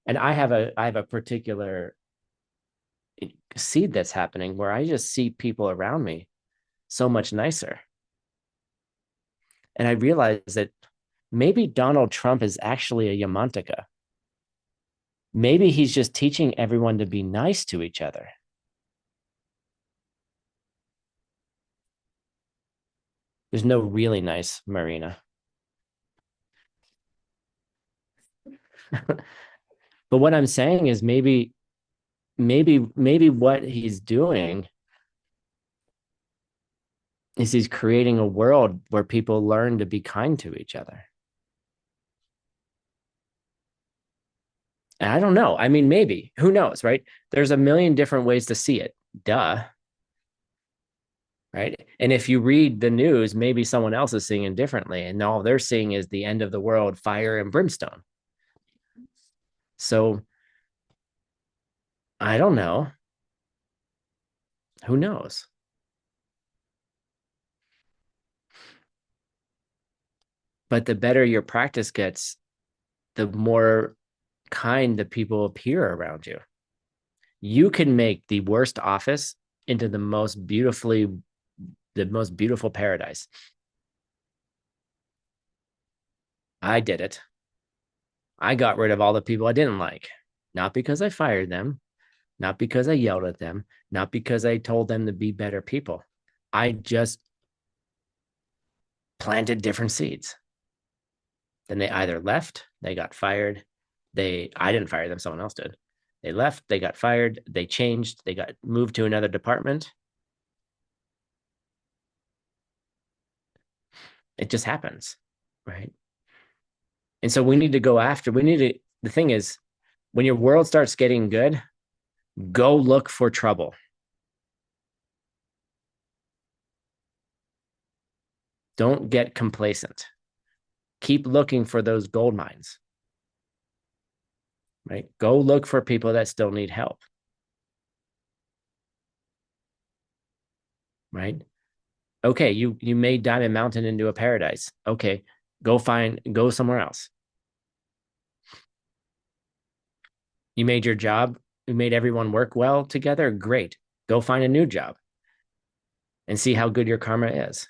And I have a particular seed that's happening where I just see people around me so much nicer. And I realize that maybe Donald Trump is actually a Yamantika. Maybe he's just teaching everyone to be nice to each other. There's no really nice Marina. But what I'm saying is maybe what he's doing is he's creating a world where people learn to be kind to each other. And I don't know. I mean, maybe. Who knows, right? There's a million different ways to see it. Duh. Right. And if you read the news, maybe someone else is seeing it differently. And all they're seeing is the end of the world, fire and brimstone. So I don't know. Who knows? But the better your practice gets, the more kind the people appear around you. You can make the worst office into the most beautiful paradise. I did it. I got rid of all the people I didn't like, not because I fired them, not because I yelled at them, not because I told them to be better people. I just planted different seeds. Then they either left, they got fired. I didn't fire them, someone else did. They left, they got fired, they changed, they got moved to another department. It just happens. right? And so we need to go after, we need to, the thing is, when your world starts getting good, go look for trouble. Don't get complacent. Keep looking for those gold mines, right? Go look for people that still need help, right? Okay, you made Diamond Mountain into a paradise. Okay, go somewhere else. You made your job, you made everyone work well together. Great. Go find a new job and see how good your karma is,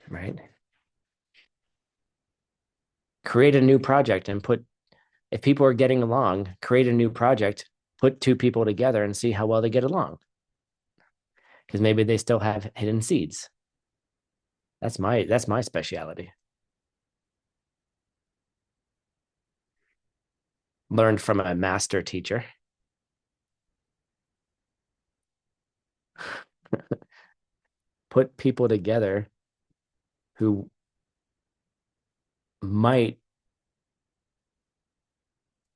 right? Create a new project and put, if people are getting along, create a new project, put two people together and see how well they get along. Because maybe they still have hidden seeds. That's my specialty. Learned from a master teacher. Put people together who might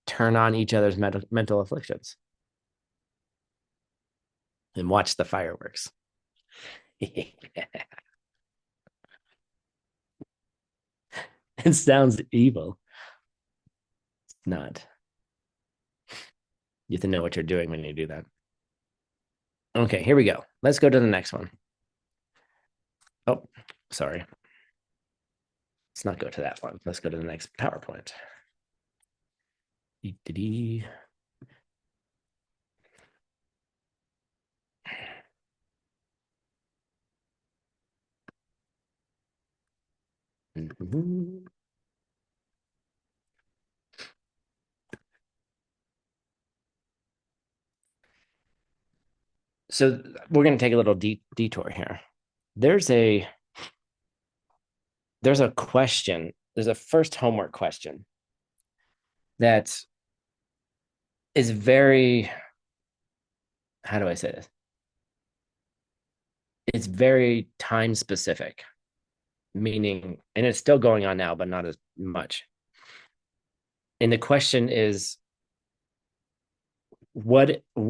turn on each other's mental afflictions and watch the fireworks. It sounds evil. It's not. You have to know what you're doing when you do that. Okay, here we go. Let's go to the next one. Oh, sorry. Let's not go to that one. Let's go to the next PowerPoint. So we're going to take a little detour here. There's a question. There's a first homework question that is very, how do I say this? It's very time specific, meaning, and it's still going on now, but not as much. And the question is,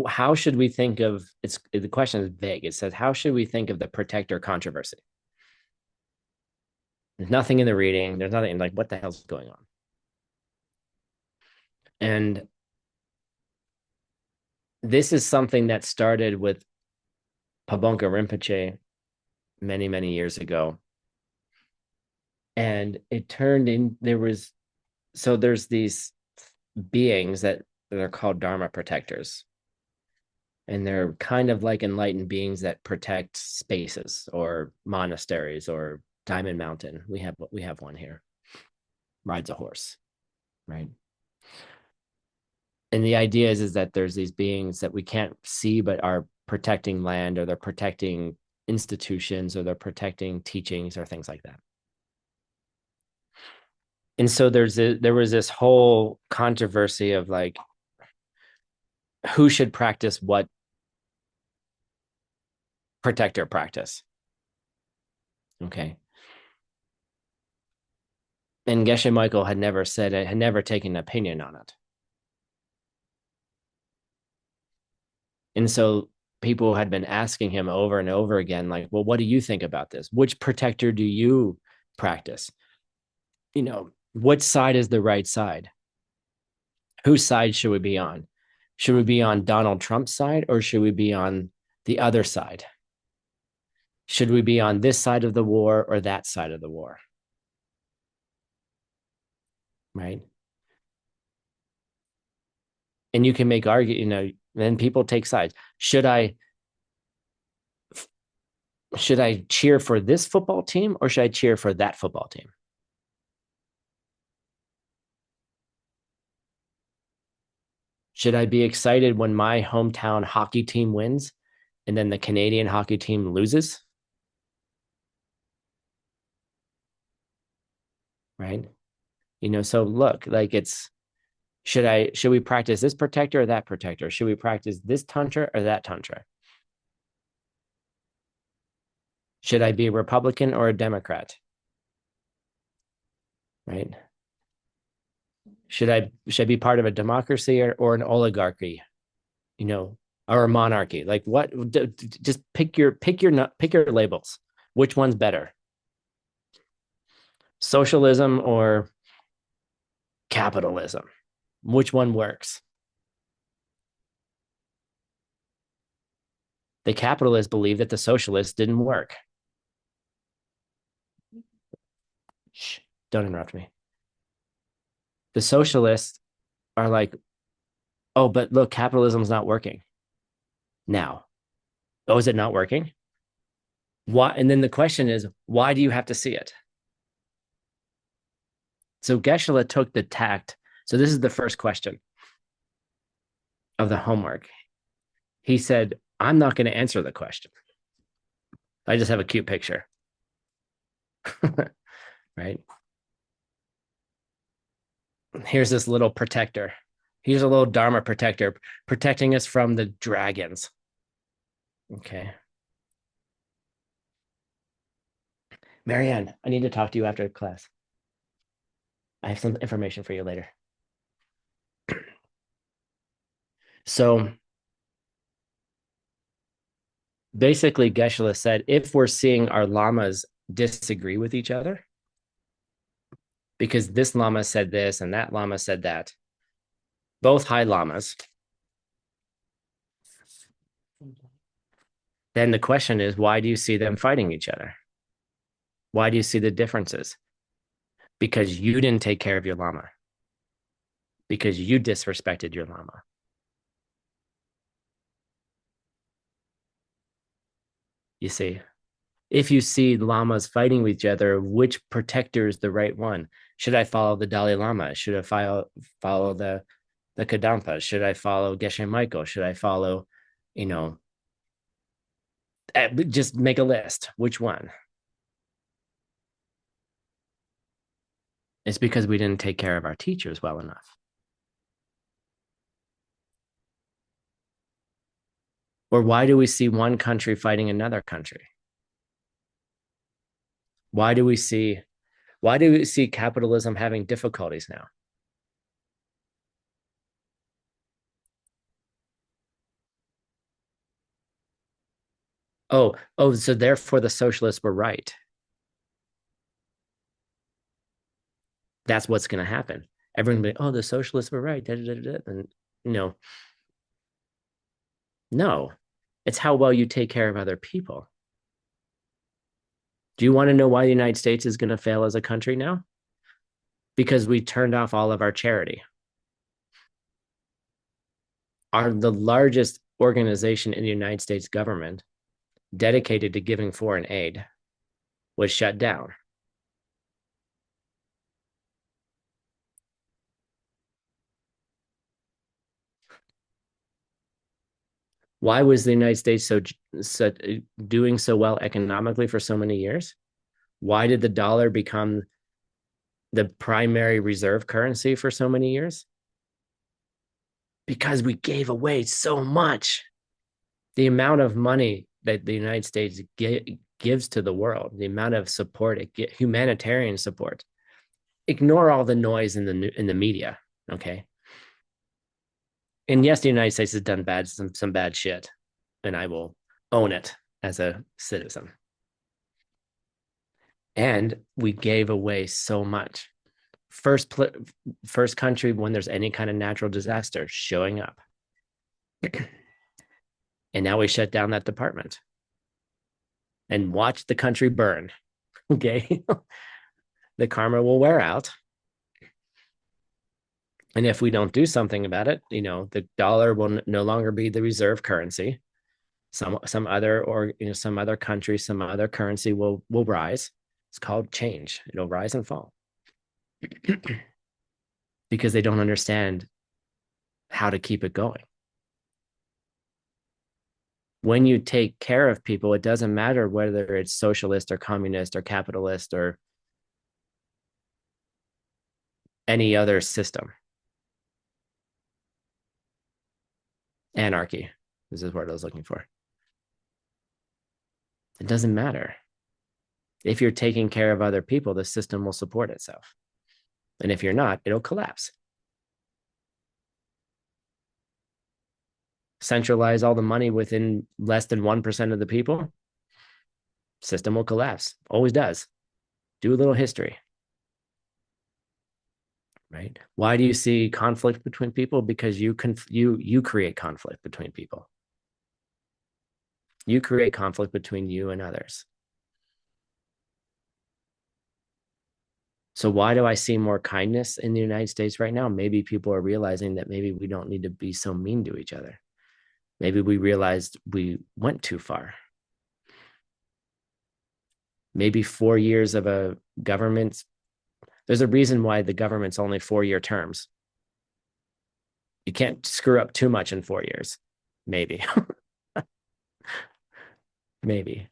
how should we think of, the question is vague. It says, how should we think of the protector controversy? There's nothing in the reading. There's nothing like, what the hell's going on? And this is something that started with Pabonka Rinpoche many, many years ago. And it turned in, there's these beings that are called Dharma protectors. And they're kind of like enlightened beings that protect spaces or monasteries or Diamond Mountain. We have one here. Rides a horse, right? And the idea is that there's these beings that we can't see but are protecting land, or they're protecting institutions, or they're protecting teachings or things like that. And so there was this whole controversy of like, who should practice what protector practice. Okay. And Geshe Michael had never said it, had never taken an opinion on it. And so people had been asking him over and over again, like, well, what do you think about this? Which protector do you practice? You know, what side is the right side? Whose side should we be on? Should we be on Donald Trump's side, or should we be on the other side? Should we be on this side of the war or that side of the war? Right. And you can make then people take sides. Should I cheer for this football team, or should I cheer for that football team? Should I be excited when my hometown hockey team wins and then the Canadian hockey team loses? Right. So look, like should we practice this protector or that protector? Should we practice this tantra or that tantra? Should I be a Republican or a Democrat? right? Should I be part of a democracy or an oligarchy, you know, or a monarchy? Like what? Just pick your labels. Which one's better, socialism or capitalism? Which one works? The capitalists believe that the socialists didn't work. Shh, don't interrupt me. The socialists are like, oh, but look, capitalism's not working now. Oh, is it not working? Why? And then the question is, why do you have to see it? So Geshe took the tact. So this is the first question of the homework. He said, I'm not going to answer the question. I just have a cute picture. Right? Here's this little protector. Here's a little Dharma protector protecting us from the dragons. Okay. Marianne, I need to talk to you after class. I have some information for you later. So basically, Geshe said if we're seeing our lamas disagree with each other, because this lama said this and that lama said that, both high lamas, then the question is, why do you see them fighting each other? Why do you see the differences? Because you didn't take care of your lama, because you disrespected your lama. You see, if you see lamas fighting with each other, which protector is the right one? Should I follow the Dalai Lama? Should I follow the Kadampa? Should I follow Geshe Michael? Should I follow, you know, just make a list? Which one? It's because we didn't take care of our teachers well enough. Or why do we see one country fighting another country? Why do we see capitalism having difficulties now? Oh, so therefore the socialists were right. That's what's going to happen. Everyone will be, oh, the socialists were right. Da, da, da, da. And no, it's how well you take care of other people. Do you want to know why the United States is going to fail as a country now? Because we turned off all of our charity. The largest organization in the United States government dedicated to giving foreign aid was shut down. Why was the United States so doing so well economically for so many years? Why did the dollar become the primary reserve currency for so many years? Because we gave away so much. The amount of money that the United States gives to the world, the amount of support humanitarian support. Ignore all the noise in the media, okay? And yes, the United States has done some bad shit, and I will own it as a citizen. And we gave away so much. First country when there's any kind of natural disaster showing up. And now we shut down that department and watch the country burn. Okay. The karma will wear out. And if we don't do something about it, the dollar will no longer be the reserve currency. Some other country, some other currency will rise. It's called change. It'll rise and fall. Because they don't understand how to keep it going. When you take care of people, it doesn't matter whether it's socialist or communist or capitalist or any other system. Anarchy. This is what I was looking for. It doesn't matter. If you're taking care of other people, the system will support itself. And if you're not, it'll collapse. Centralize all the money within less than 1% of the people, system will collapse. Always does. Do a little history, right? Why do you see conflict between people? Because you create conflict between people. You create conflict between you and others. So why do I see more kindness in the United States right now? Maybe people are realizing that maybe we don't need to be so mean to each other. Maybe we realized we went too far. Maybe 4 years of a government, there's a reason why the government's only 4-year terms. You can't screw up too much in 4 years. Maybe. Maybe.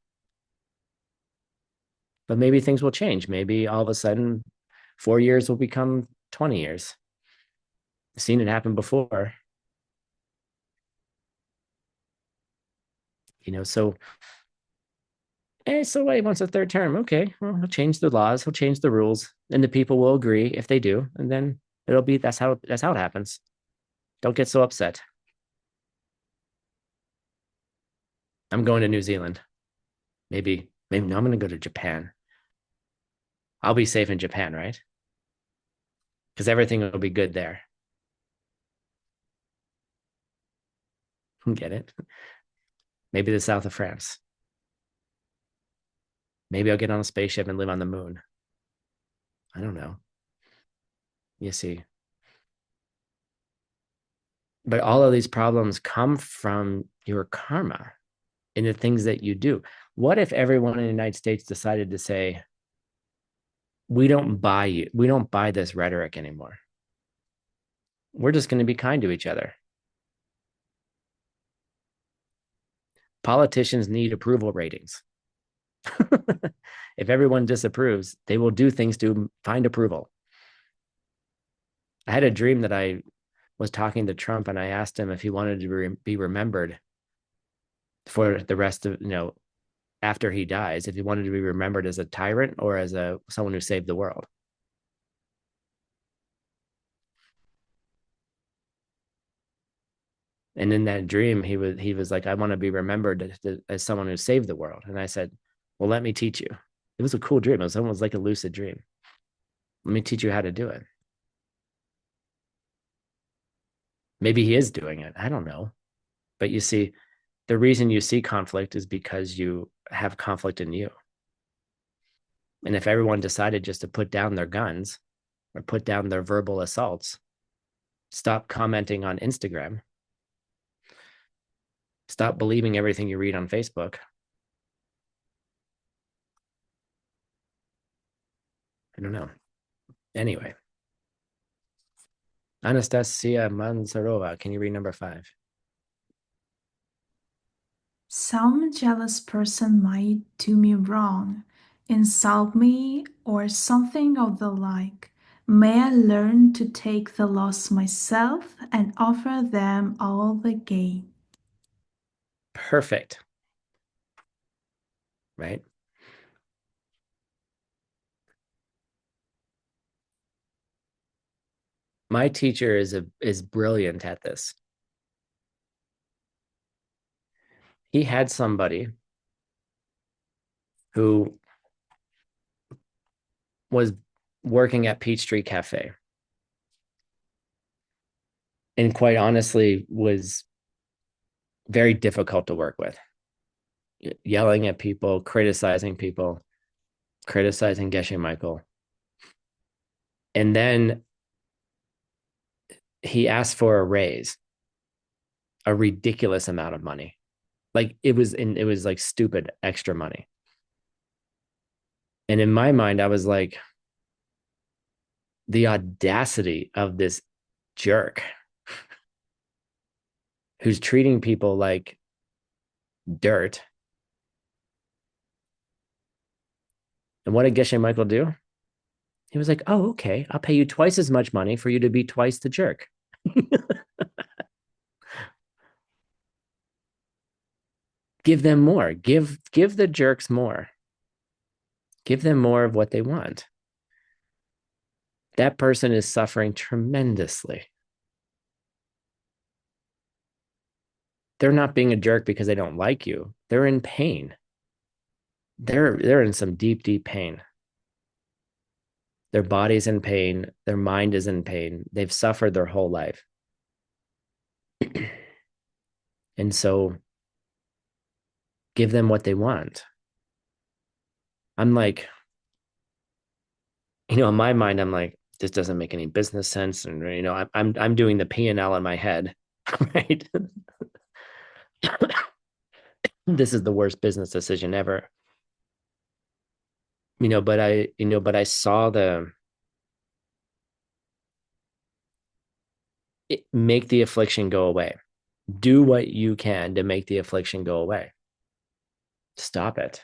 But maybe things will change. Maybe all of a sudden 4 years will become 20 years. I've seen it happen before. So so he wants a third term. Okay, well, he'll change the laws, he'll change the rules, and the people will agree if they do, and then it'll be that's how it happens. Don't get so upset. I'm going to New Zealand. Maybe no, I'm going to go to Japan. I'll be safe in Japan, right? Because everything will be good there. Get it? Maybe the south of France. Maybe I'll get on a spaceship and live on the moon. I don't know. You see. But all of these problems come from your karma and the things that you do. What if everyone in the United States decided to say, we don't buy you, we don't buy this rhetoric anymore. We're just going to be kind to each other. Politicians need approval ratings. If everyone disapproves, they will do things to find approval. I had a dream that I was talking to Trump and I asked him if he wanted to be remembered for the rest of, after he dies, if he wanted to be remembered as a tyrant or as someone who saved the world. And in that dream, he was like, I want to be remembered as someone who saved the world. And I said, well, let me teach you. It was a cool dream. It was almost like a lucid dream. Let me teach you how to do it. Maybe he is doing it. I don't know. But you see, the reason you see conflict is because you have conflict in you. And if everyone decided just to put down their guns or put down their verbal assaults, stop commenting on Instagram, stop believing everything you read on Facebook. I don't know. Anyway, Anastasia Manzarova, can you read number 5? Some jealous person might do me wrong, insult me, or something of the like. May I learn to take the loss myself and offer them all the gain. Perfect. Right? My teacher is brilliant at this. He had somebody who was working at Peachtree Cafe and quite honestly was very difficult to work with. Yelling at people, criticizing Geshe Michael. And then he asked for a raise, a ridiculous amount of money. Like it was like stupid extra money. And in my mind, I was like, the audacity of this jerk who's treating people like dirt. And what did Geshe Michael do? He was like, oh, okay, I'll pay you twice as much money for you to be twice the jerk. Give them more. Give the jerks more. Give them more of what they want. that person is suffering tremendously. They're not being a jerk because they don't like you. They're in pain. They're in some deep, deep pain. Their body's in pain. Their mind is in pain. They've suffered their whole life. And so give them what they want. I'm like, in my mind, I'm like, this doesn't make any business sense. And I'm doing the P&L in my head, right? This is the worst business decision ever. But I saw make the affliction go away. Do what you can to make the affliction go away. Stop it.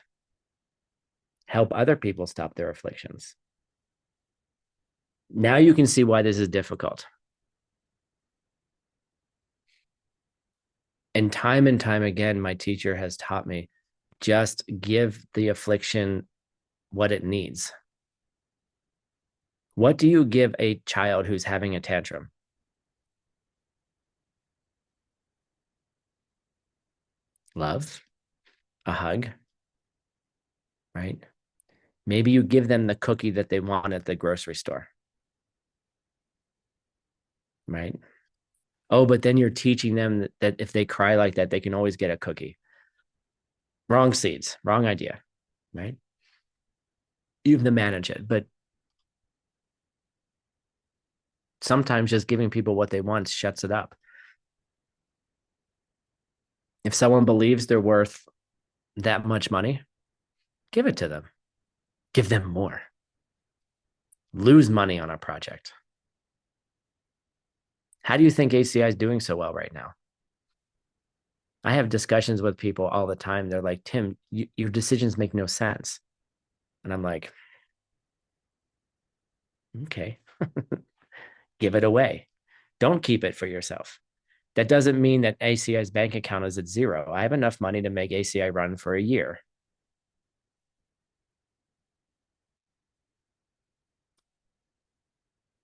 Help other people stop their afflictions. Now you can see why this is difficult. And time again, my teacher has taught me, just give the affliction what it needs. What do you give a child who's having a tantrum? Love, a hug, right? Maybe you give them the cookie that they want at the grocery store, right? Oh, but then you're teaching them that if they cry like that, they can always get a cookie. Wrong seeds, wrong idea, right? You have to manage it. But sometimes just giving people what they want shuts it up. If someone believes they're worth that much money, give it to them. Give them more. Lose money on a project. How do you think ACI is doing so well right now? I have discussions with people all the time. They're like, Tim, your decisions make no sense. And I'm like, okay, give it away. Don't keep it for yourself. That doesn't mean that ACI's bank account is at zero. I have enough money to make ACI run for a year.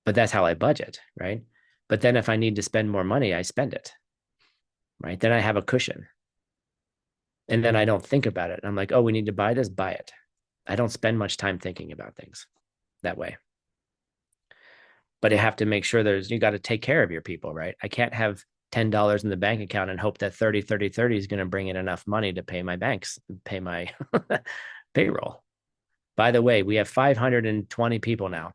But that's how I budget, right? But then if I need to spend more money, I spend it, right? Then I have a cushion. And then I don't think about it. I'm like, oh, we need to buy this, buy it. I don't spend much time thinking about things that way. But you have to make sure you got to take care of your people, right? I can't have $10 in the bank account and hope that 30, 30, 30 is going to bring in enough money to pay my banks, pay my payroll. By the way, we have 520 people now.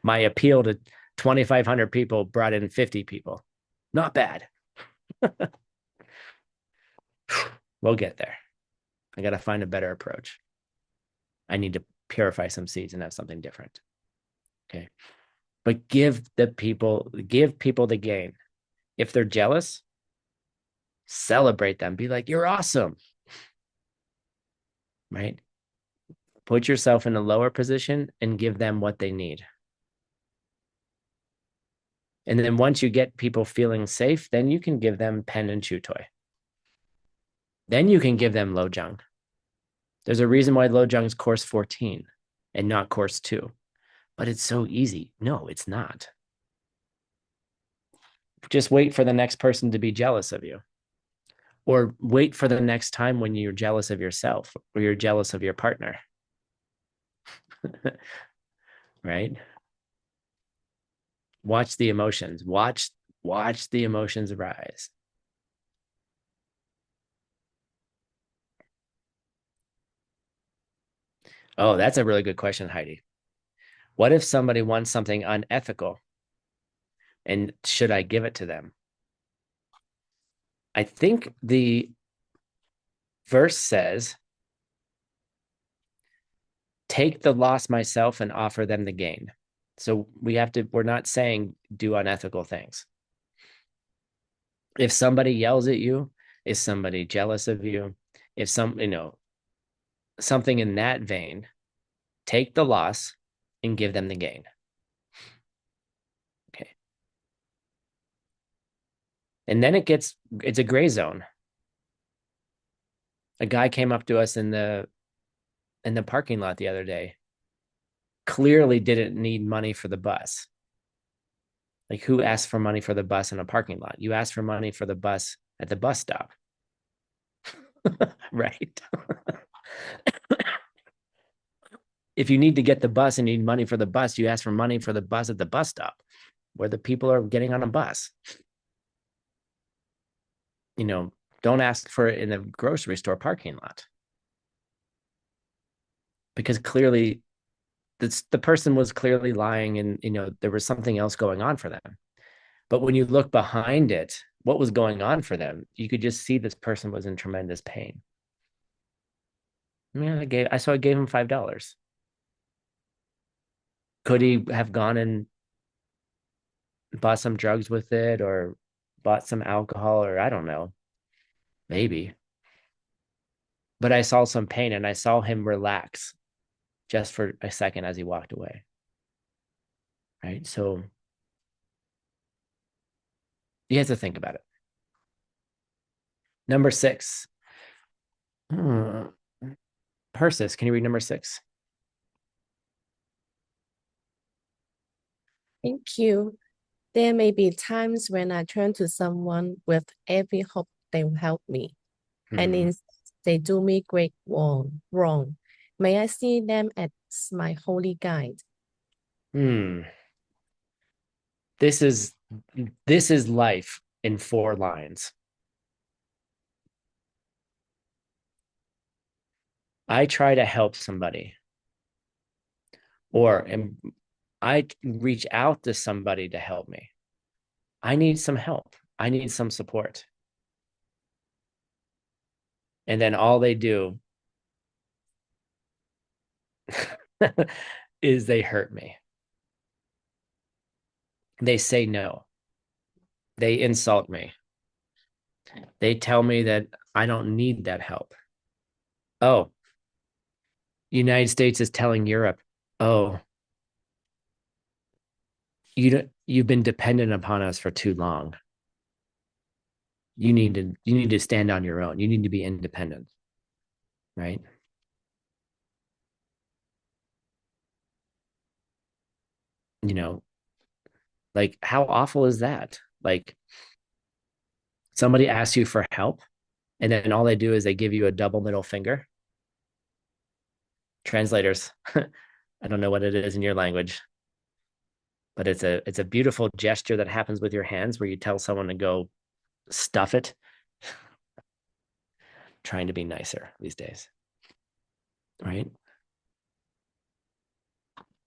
My appeal to 2,500 people brought in 50 people. Not bad. We'll get there. I got to find a better approach. I need to purify some seeds and have something different. Okay. But give people the gain. If they're jealous, celebrate them. Be like, you're awesome. Right? Put yourself in a lower position and give them what they need. And then once you get people feeling safe, then you can give them pen and chew toy. Then you can give them Lojong. There's a reason why Lojong is course 14 and not course 2. But it's so easy. No, it's not. Just wait for the next person to be jealous of you. Or wait for the next time when you're jealous of yourself or you're jealous of your partner. Right? Watch the emotions. Watch the emotions rise. Oh, that's a really good question, Heidi. What if somebody wants something unethical? And should I give it to them? I think the verse says, take the loss myself and offer them the gain. So we're not saying do unethical things. If somebody yells at you, is somebody jealous of you? If something in that vein, take the loss and give them the gain. Okay. And then it's a gray zone. A guy came up to us in the in the parking lot the other day clearly didn't need money for the bus. Like, who asked for money for the bus in a parking lot? You ask for money for the bus at the bus stop. Right. If you need to get the bus and need money for the bus, you ask for money for the bus at the bus stop where the people are getting on a bus. Don't ask for it in a grocery store parking lot, because clearly the person was clearly lying, and there was something else going on for them. But when you look behind it, what was going on for them, you could just see this person was in tremendous pain. I gave him $5. Could he have gone and bought some drugs with it, or bought some alcohol, or I don't know, maybe. But I saw some pain, and I saw him relax just for a second as he walked away. Right. So you have to think about it. Number 6. Persis, can you read number 6? Thank you. There may be times when I turn to someone with every hope they will help me, and instead they do me great wrong. May I see them as my holy guide? This is life in 4 lines. I try to help somebody, or I reach out to somebody to help me. I need some help. I need some support. And then all they do is they hurt me. They say no. They insult me. They tell me that I don't need that help. Oh, United States is telling Europe, oh, you've been dependent upon us for too long. You need to stand on your own. You need to be independent. Right? Like, how awful is that? Like, somebody asks you for help, and then all they do is they give you a double middle finger. Translators, I don't know what it is in your language, but it's a beautiful gesture that happens with your hands where you tell someone to go stuff it. Trying to be nicer these days, right?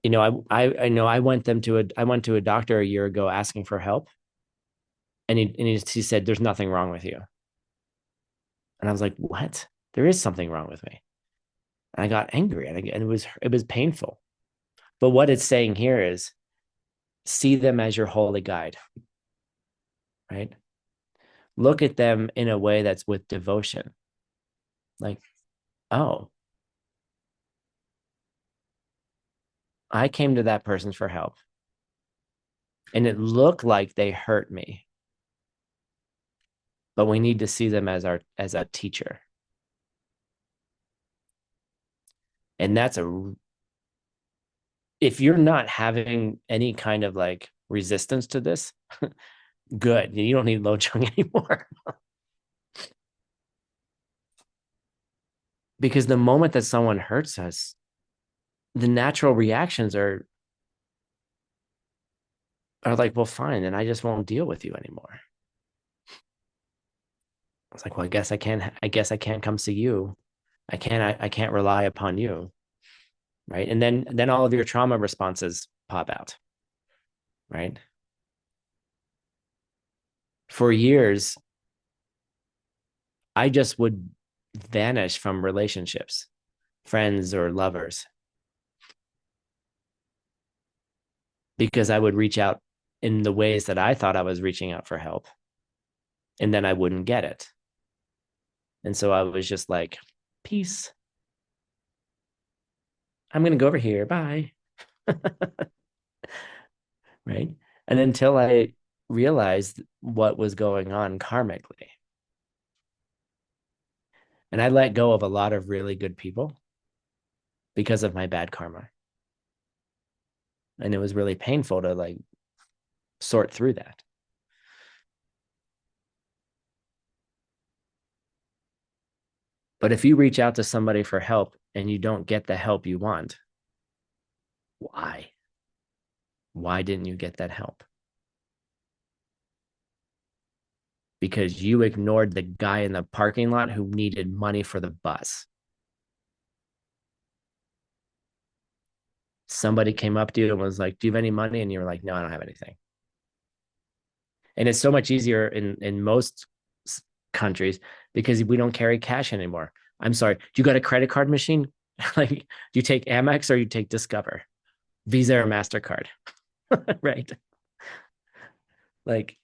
I know I went to a doctor a year ago asking for help, and he said, "There's nothing wrong with you." And I was like, "What? There is something wrong with me." And I got angry, and it was painful. But what it's saying here is, see them as your holy guide, right? Look at them in a way that's with devotion. Like, oh, I came to that person for help, and it looked like they hurt me, but we need to see them as a teacher. And if you're not having any kind of like resistance to this, good. You don't need Lojong anymore. Because the moment that someone hurts us, the natural reactions are like, well, fine, then I just won't deal with you anymore. It's like, well, I guess I can't come see you. I can't rely upon you. Right. And then all of your trauma responses pop out. Right. For years, I just would vanish from relationships, friends or lovers, because I would reach out in the ways that I thought I was reaching out for help, and then I wouldn't get it. And so I was just like, peace. I'm going to go over here. Bye. Right. And until I realized what was going on karmically, and I let go of a lot of really good people, because of my bad karma. And it was really painful to like sort through that. But if you reach out to somebody for help and you don't get the help you want, why? Why didn't you get that help? Because you ignored the guy in the parking lot who needed money for the bus. Somebody came up to you and was like, do you have any money? And you were like, no, I don't have anything. And it's so much easier in most countries because we don't carry cash anymore. I'm sorry. Do you got a credit card machine? Like, do you take Amex or you take Discover, Visa or MasterCard? Right. Like,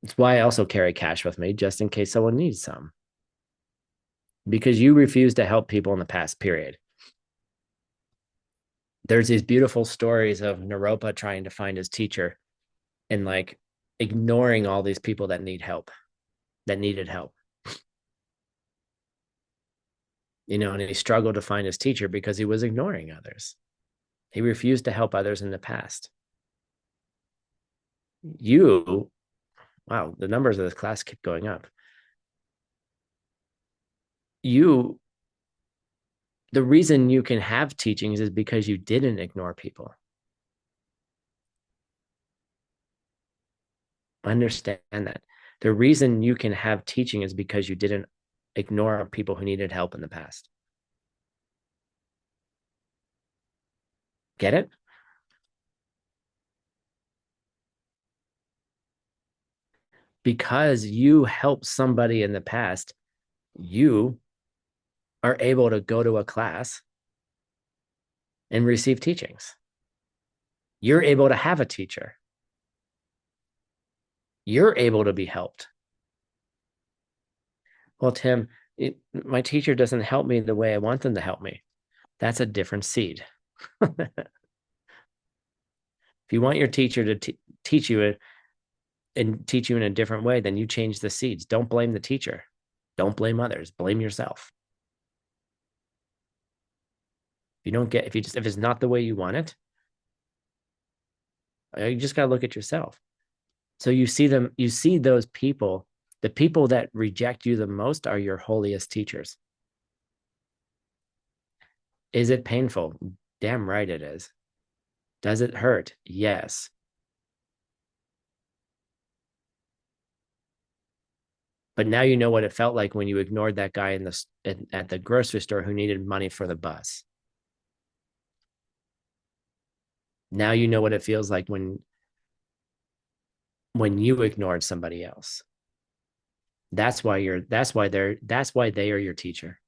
it's why I also carry cash with me just in case someone needs some. Because you refuse to help people in the past, period. There's these beautiful stories of Naropa trying to find his teacher and like ignoring all these people that need help, that needed help. You know, and he struggled to find his teacher because he was ignoring others. He refused to help others in the past. You, wow, the numbers of this class keep going up. You, the reason you can have teachings is because you didn't ignore people. Understand that. The reason you can have teaching is because you didn't ignore people who needed help in the past. Get it? Because you helped somebody in the past, you are able to go to a class and receive teachings. You're able to have a teacher. You're able to be helped. Well, Tim, my teacher doesn't help me the way I want them to help me. That's a different seed. If you want your teacher to teach you and teach you in a different way, then you change the seeds. Don't blame the teacher. Don't blame others. Blame yourself. If it's not the way you want it, you just got to look at yourself. So you see those people, the people that reject you the most are your holiest teachers. Is it painful? Damn right it is. Does it hurt? Yes. But now you know what it felt like when you ignored that guy at the grocery store who needed money for the bus. Now you know what it feels like when you ignored somebody else. That's why they are your teacher.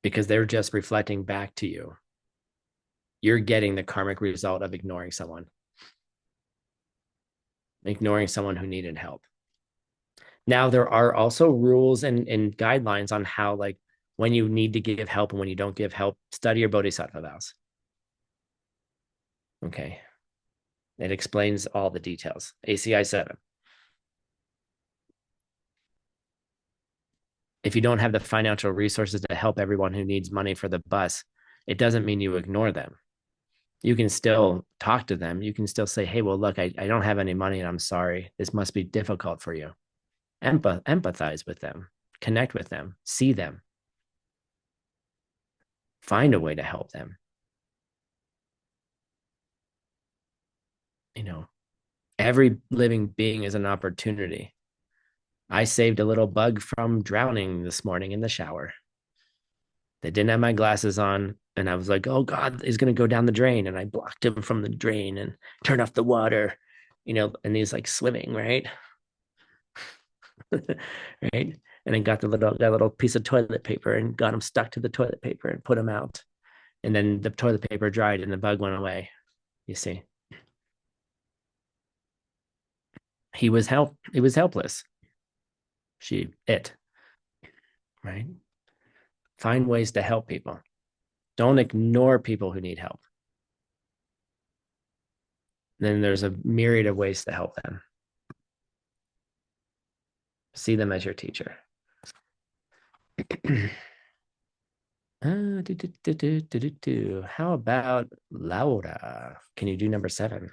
Because they're just reflecting back to you. You're getting the karmic result of ignoring someone who needed help. Now, there are also rules and guidelines on how, like, when you need to give help and when you don't give help. Study your bodhisattva vows. Okay. It explains all the details. ACI 7. If you don't have the financial resources to help everyone who needs money for the bus, it doesn't mean you ignore them. You can still talk to them. You can still say, hey, well, look, I don't have any money and I'm sorry. This must be difficult for you. Empathize with them, connect with them, see them, find a way to help them. You know, every living being is an opportunity. I saved a little bug from drowning this morning in the shower. They didn't have my glasses on, and I was like, oh God, he's going to go down the drain. And I blocked him from the drain and turned off the water, and he's like swimming, right? Right. And I got that little piece of toilet paper and got him stuck to the toilet paper and put him out. And then the toilet paper dried and the bug went away. You see, he was helpless. Right? Find ways to help people. Don't ignore people who need help. Then there's a myriad of ways to help them. See them as your teacher. How about Laura? Can you do number 7?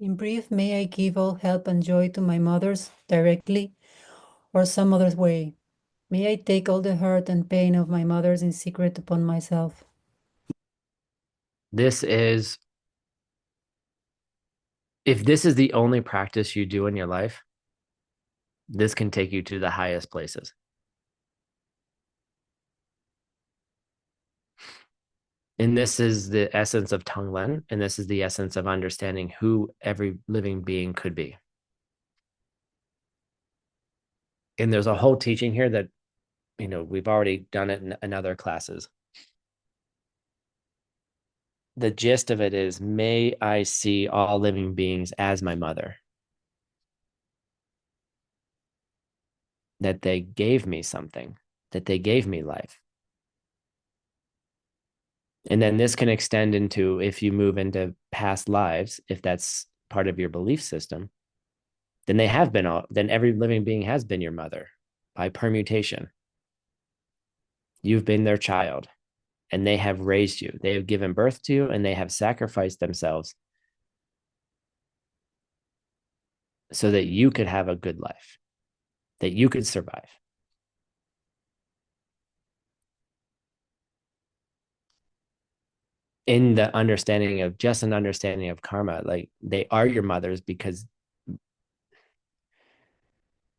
In brief, may I give all help and joy to my mothers directly or some other way? May I take all the hurt and pain of my mothers in secret upon myself? If this is the only practice you do in your life, this can take you to the highest places. And this is the essence of Tonglen, and this is the essence of understanding who every living being could be. And there's a whole teaching here that, we've already done it in other classes. The gist of it is, may I see all living beings as my mother. That they gave me something, that they gave me life. And then this can extend into, if you move into past lives, if that's part of your belief system, then then every living being has been your mother by permutation. You've been their child, and they have raised you. They have given birth to you, and they have sacrificed themselves so that you could have a good life, that you could survive. In the understanding of an understanding of karma, like they are your mothers because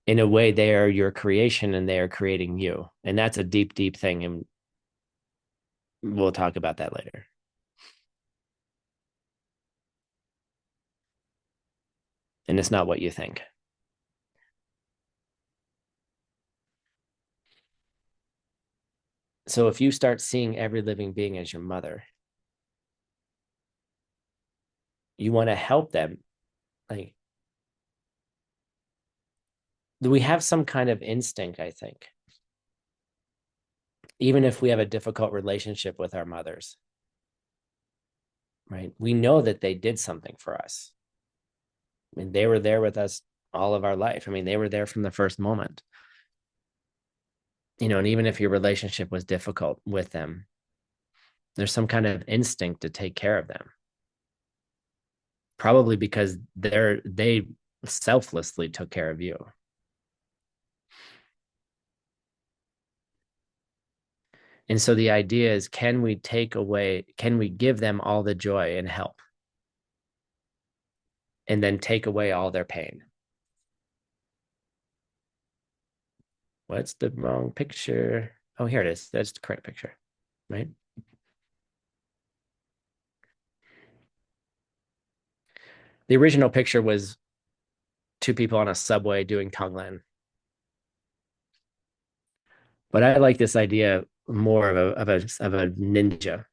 in a way they are your creation and they are creating you. And that's a deep, deep thing. And we'll talk about that later. And it's not what you think. So if you start seeing every living being as your mother, you want to help them. Like, we have some kind of instinct, I think, even if we have a difficult relationship with our mothers, right? We know that they did something for us. I mean, they were there with us all of our life. I mean, they were there from the first moment. And even if your relationship was difficult with them, there's some kind of instinct to take care of them. Probably because they selflessly took care of you. And so the idea is, can we give them all the joy and help? And then take away all their pain? What's the wrong picture? Oh, here it is. That's the correct picture, right? The original picture was 2 people on a subway doing Tonglen. But I like this idea more of a ninja.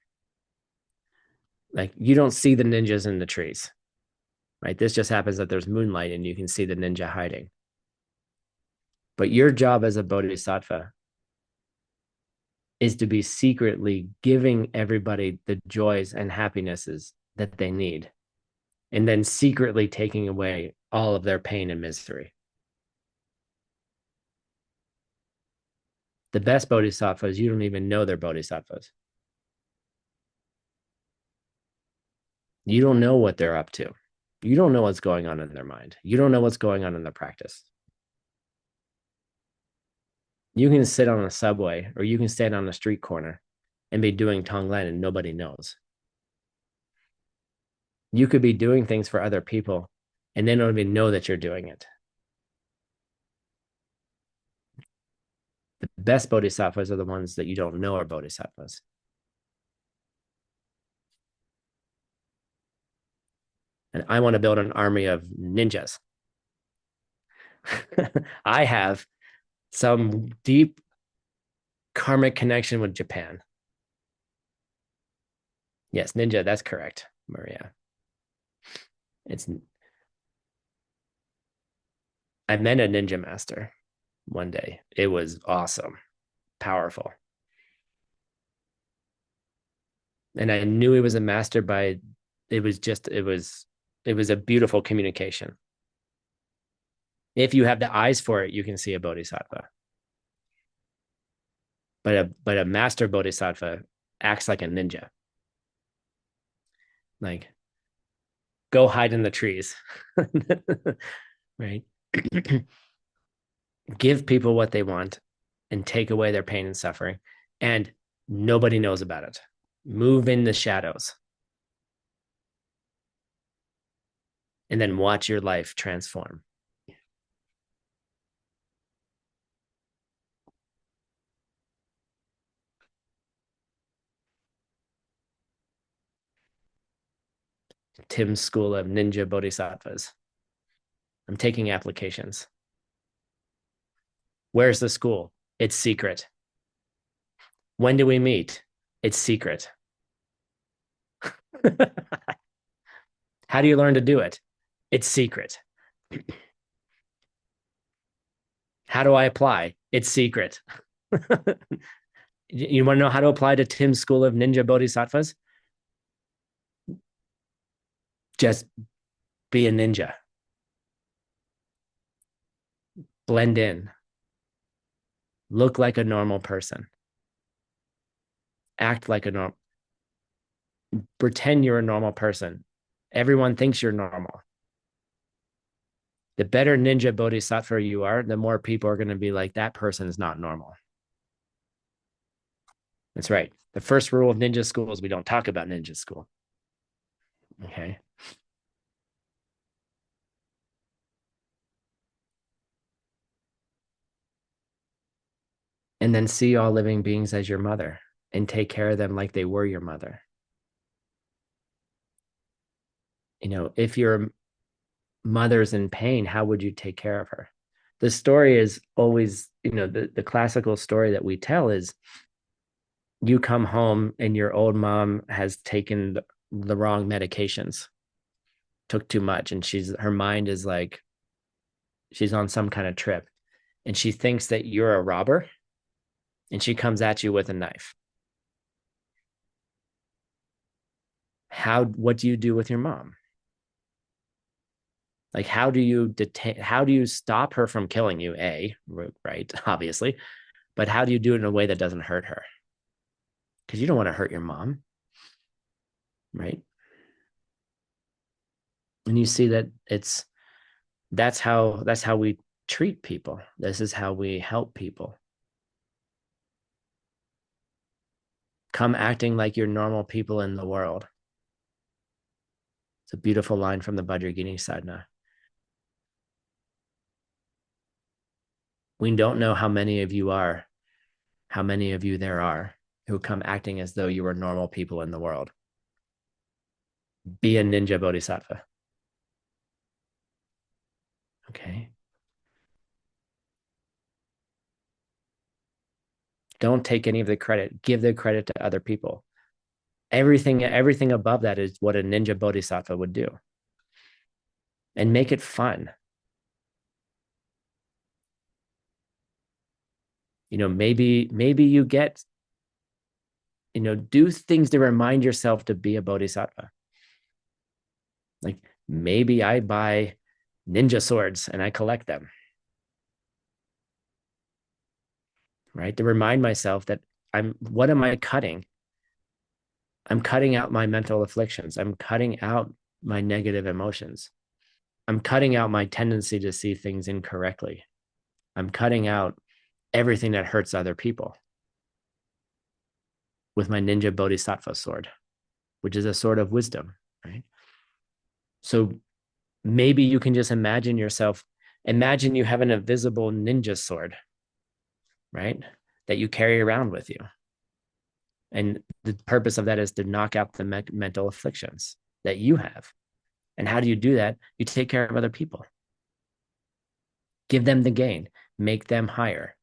Like, you don't see the ninjas in the trees, right? This just happens that there's moonlight and you can see the ninja hiding. But your job as a bodhisattva is to be secretly giving everybody the joys and happinesses that they need, and then secretly taking away all of their pain and misery. The best bodhisattvas, you don't even know they're bodhisattvas. You don't know what they're up to. You don't know what's going on in their mind. You don't know what's going on in their practice. You can sit on a subway or you can stand on a street corner and be doing Tonglen and nobody knows. You could be doing things for other people and they don't even know that you're doing it. The best bodhisattvas are the ones that you don't know are bodhisattvas. And I want to build an army of ninjas. I have some deep karmic connection with Japan. Yes, ninja, that's correct, Maria. I met a ninja master one day. It was awesome, powerful. And I knew he was a master by, it was a beautiful communication. If you have the eyes for it, you can see a bodhisattva. But a master bodhisattva acts like a ninja. Like, go hide in the trees. Right? Give people what they want and take away their pain and suffering. And nobody knows about it. Move in the shadows. And then watch your life transform. Tim's School of Ninja Bodhisattvas. I'm taking applications. Where's the school? It's secret. When do we meet? It's secret. How do you learn to do it? It's secret. How do I apply? It's secret. You want to know how to apply to Tim's School of Ninja Bodhisattvas? Just be a ninja. Blend in. Look like a normal person. Act like a normal. Pretend you're a normal person. Everyone thinks you're normal. The better ninja bodhisattva you are, the more people are going to be like, that person is not normal. That's right. The first rule of ninja school is we don't talk about ninja school. Okay. And then see all living beings as your mother and take care of them like they were your mother. You know, if your mother's in pain, how would you take care of her? The story is always, you know, the classical story that we tell is you come home and your old mom has taken the wrong medications, took too much, and her mind is like, she's on some kind of trip, and she thinks that you're a robber, and she comes at you with a knife. What do you do with your mom? Like, how do you stop her from killing you? Right, obviously, but how do you do it in a way that doesn't hurt her? Because you don't want to hurt your mom, right? And you see that that's how we treat people. This is how we help people. Come acting like you're normal people in the world. It's a beautiful line from the Vajragini Sadhana. We don't know how many of you there are who come acting as though you were normal people in the world. Be a ninja bodhisattva. Okay. Don't take any of the credit. Give the credit to other people. Everything above that is what a ninja bodhisattva would do. And make it fun. You know, maybe you get, you know, do things to remind yourself to be a bodhisattva. Like, maybe I buy ninja swords and I collect them. Right? To remind myself that what am I cutting? I'm cutting out my mental afflictions. I'm cutting out my negative emotions. I'm cutting out my tendency to see things incorrectly. I'm cutting out everything that hurts other people with my ninja bodhisattva sword, which is a sword of wisdom, right? So maybe you can just imagine you have an invisible ninja sword, right? That you carry around with you. And the purpose of that is to knock out the mental afflictions that you have. And how do you do that? You take care of other people. Give them the gain. Make them higher.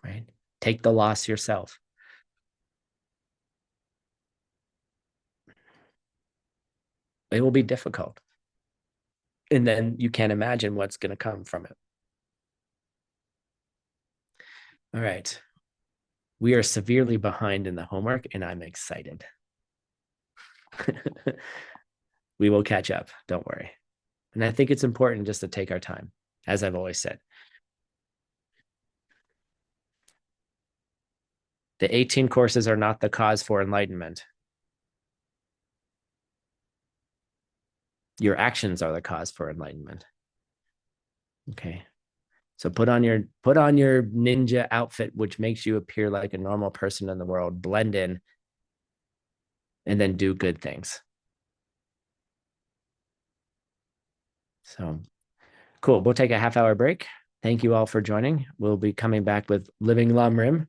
Right? Take the loss yourself. It will be difficult. And then you can't imagine what's going to come from it. All right. We are severely behind in the homework, and I'm excited. We will catch up. Don't worry. And I think it's important just to take our time, as I've always said. The 18 courses are not the cause for enlightenment. Your actions are the cause for enlightenment. Okay. So put on your ninja outfit, which makes you appear like a normal person in the world, blend in, and then do good things. So cool. We'll take a half-hour break. Thank you all for joining. We'll be coming back with Living Lam Rim.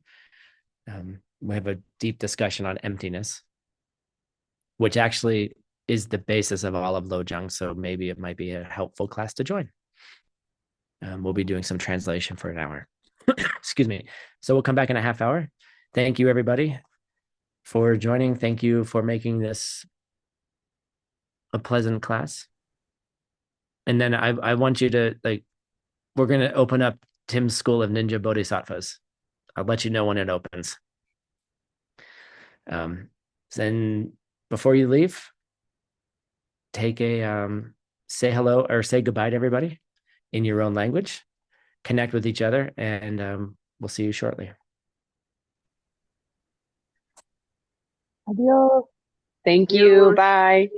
We have a deep discussion on emptiness, which actually is the basis of all of Lojang. So maybe it might be a helpful class to join. We'll be doing some translation for an hour. Excuse me. So we'll come back in a half hour. Thank you, everybody, for joining. Thank you for making this a pleasant class. And then I want you to, like, we're going to open up Tim's School of Ninja Bodhisattvas. I'll let you know when it opens. Then before you leave, take a, say hello or say goodbye to everybody in your own language, connect with each other, and we'll see you shortly. Adios. Thank you. Bye.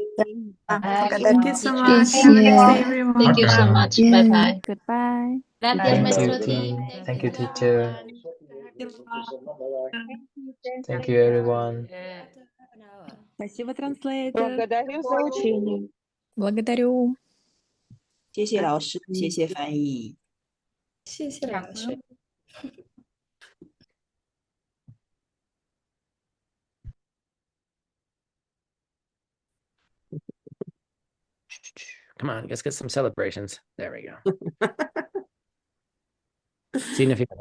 Thank you so much. Thank Have a you. nice day, everyone. Thank you so much. Yeah. Bye bye. Goodbye. Gracias, Thank Maestro you, Tim. team. Thank you, teacher. Thank you, everyone. Спасибо, транслейтер. Благодарю за учение. Благодарю. 谢谢老师，谢谢翻译。谢谢老师。 Come on, let's get some celebrations. There we go. Significa.